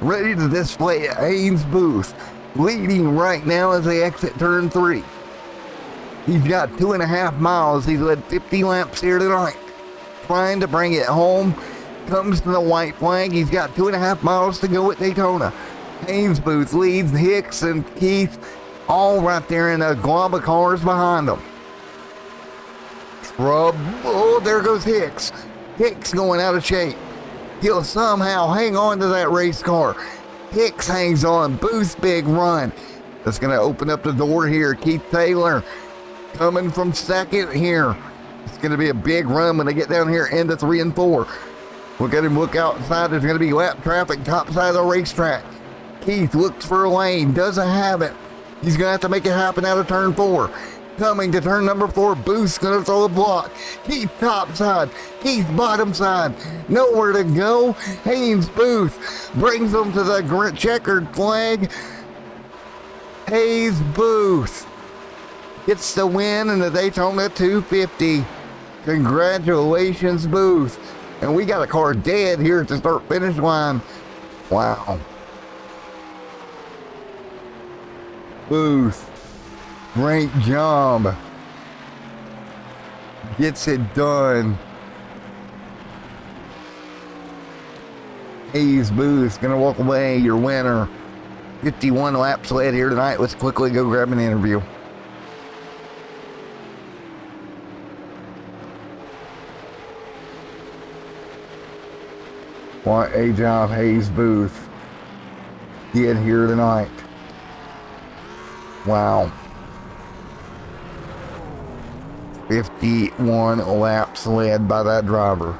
ready to display at Haynes Booth, leading right now as they exit turn 3. He's got 2.5 miles. He's led 50 laps here tonight, trying to bring it home. Comes to the white flag. He's got 2.5 miles to go at Daytona. Haynes Booth leads. Hicks and Keith all right there in a glob of cars behind them. Oh, there goes Hicks. Hicks going out of shape. He'll somehow hang on to that race car. Hicks hangs on. Booth's big run. That's going to open up the door here. Keith Taylor coming from second here. It's going to be a big run when they get down here into 3 and 4. Look at him look outside. There's going to be lap traffic top side of the racetrack. Keith looks for a lane. Doesn't have it. He's going to have to make it happen out of turn 4. Coming to turn number 4, Booth's going to throw a block. Keith top side, Keith bottom side, nowhere to go. Haynes Booth brings them to the checkered flag. Haynes Booth gets the win in the Daytona 250. Congratulations, Booth. And we got a car dead here at the start finish line. Wow. Booth. Great job. Gets it done. Hayes Booth gonna walk away, your winner. 51 laps led here tonight. Let's quickly go grab an interview. What a job Hayes Booth did here tonight. Wow. 51 laps led by that driver.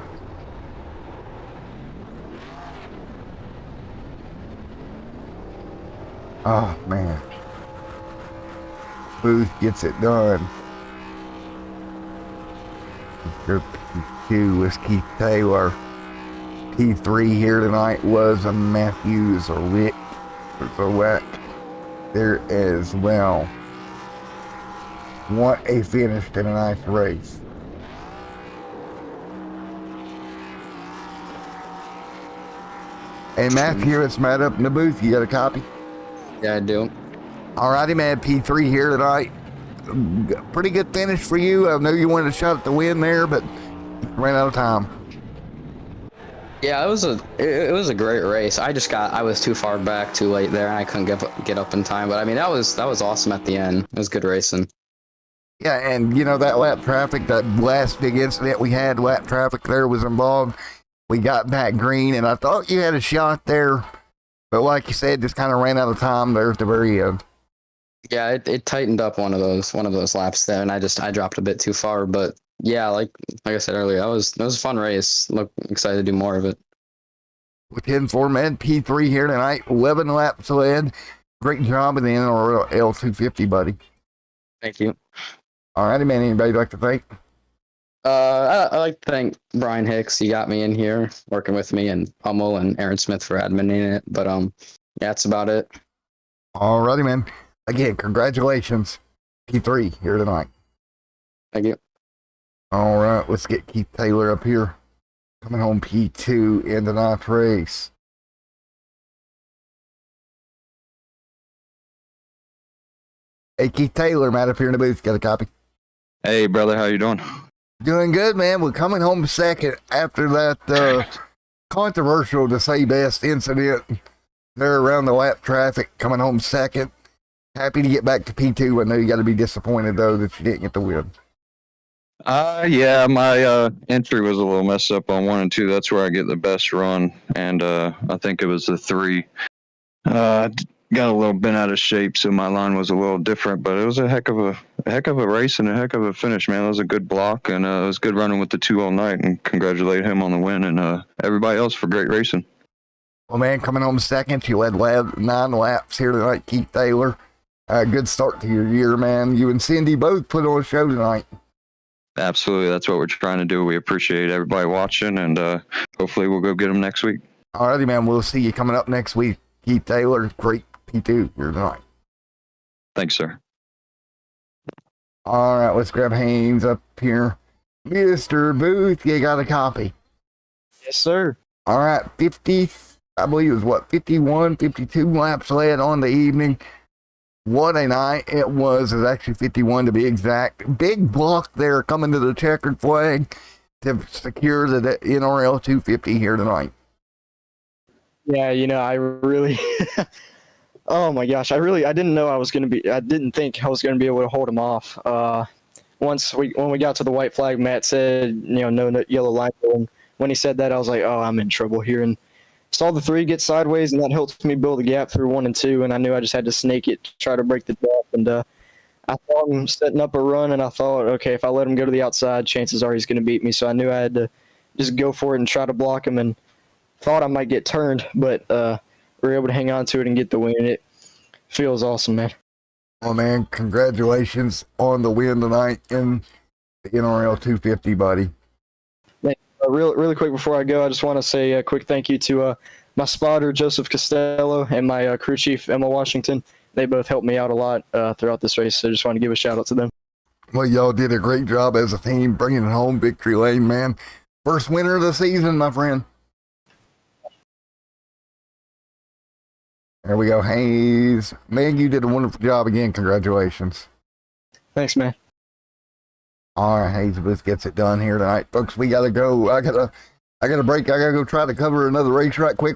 Oh man. Booth gets it done. Group 2 was Keith Taylor. P3 here tonight was a Matthews or Wick or Weck there as well. What a finish to a nice race. Hey Matthew, it's Matt up in the booth. You got a copy? Yeah, I do. Alrighty, man. P3 here tonight. Pretty good finish for you. I know you wanted a shot at the win there, but ran out of time. Yeah, it was a great race. I was too far back, too late there, and I couldn't get up in time. But I mean, that was awesome at the end. It was good racing. Yeah, and you know that lap traffic, that last big incident we had, lap traffic there was involved. We got back green, and I thought you had a shot there, but like you said, just kind of ran out of time there at the very end. Yeah, it tightened up one of those laps there, and I dropped a bit too far. But yeah, like I said earlier, that was a fun race. Look, excited to do more of it. With 10-4 man, P3 here tonight, 11 laps led. Great job in the NRL 250, buddy. Thank you. Alrighty, man. Anybody like to thank? I like to thank Brian Hicks. He got me in here working with me, and Hummel and Aaron Smith for adminning it. But yeah, that's about it. Alrighty, man. Again, congratulations. P3 here tonight. Thank you. All right, let's get Keith Taylor up here. Coming home P2 in the ninth race. Hey, Keith Taylor, Matt up here in the booth. Got a copy? Hey, brother, how you doing? Doing good, man. We're coming home second after that controversial, to say best, incident there around the lap traffic. Coming home second. Happy to get back to P2. I know you got to be disappointed, though, that you didn't get the win. Yeah, my entry was a little messed up on 1 and 2. That's where I get the best run, and I think it was the 3. Got a little bent out of shape, so my line was a little different. But it was a heck of a race and a heck of a finish, man. It was a good block, and it was good running with the 2 all night. And congratulate him on the win, and everybody else for great racing. Well, man, coming home second, you led 9 laps here tonight, Keith Taylor. Good start to your year, man. You and Cindy both put on a show tonight. Absolutely, that's what we're trying to do. We appreciate everybody watching, and hopefully we'll go get them next week. Alrighty, man. We'll see you coming up next week. Keith Taylor, great P2 here tonight. Thanks, sir. All right, let's grab Haynes up here. Mr. Booth, you got a copy? Yes, sir. All right, 50, I believe it was what, 51, 52 laps led on the evening. What a night it was. It was actually 51 to be exact. Big block there coming to the checkered flag to secure the NRL 250 here tonight. Yeah, I really, oh my gosh, I didn't know I didn't think I was going to be able to hold him off. When we got to the white flag, Matt said, no yellow line. And when he said that, I was like, oh, I'm in trouble here. And saw the 3 get sideways, and that helped me build a gap through 1 and 2. And I knew I just had to snake it to try to break the gap. And I saw him setting up a run, and I thought, okay, if I let him go to the outside, chances are he's going to beat me. So I knew I had to just go for it and try to block him. And thought I might get turned, but we were able to hang on to it and get the win. It feels awesome, man. Well, man, congratulations on the win tonight in the NRL 250, buddy. Really quick before I go, I just want to say a quick thank you to my spotter, Joseph Costello, and my crew chief, Emma Washington. They both helped me out a lot throughout this race, so I just want to give a shout out to them. Well, y'all did a great job as a team bringing it home, victory lane, man. First winner of the season, my friend. There we go, Hayes. Man, you did a wonderful job again. Congratulations. Thanks, man. All right, Hayes Booth gets it done here tonight, folks. We gotta go. I gotta break. I gotta go try to cover another race right quick.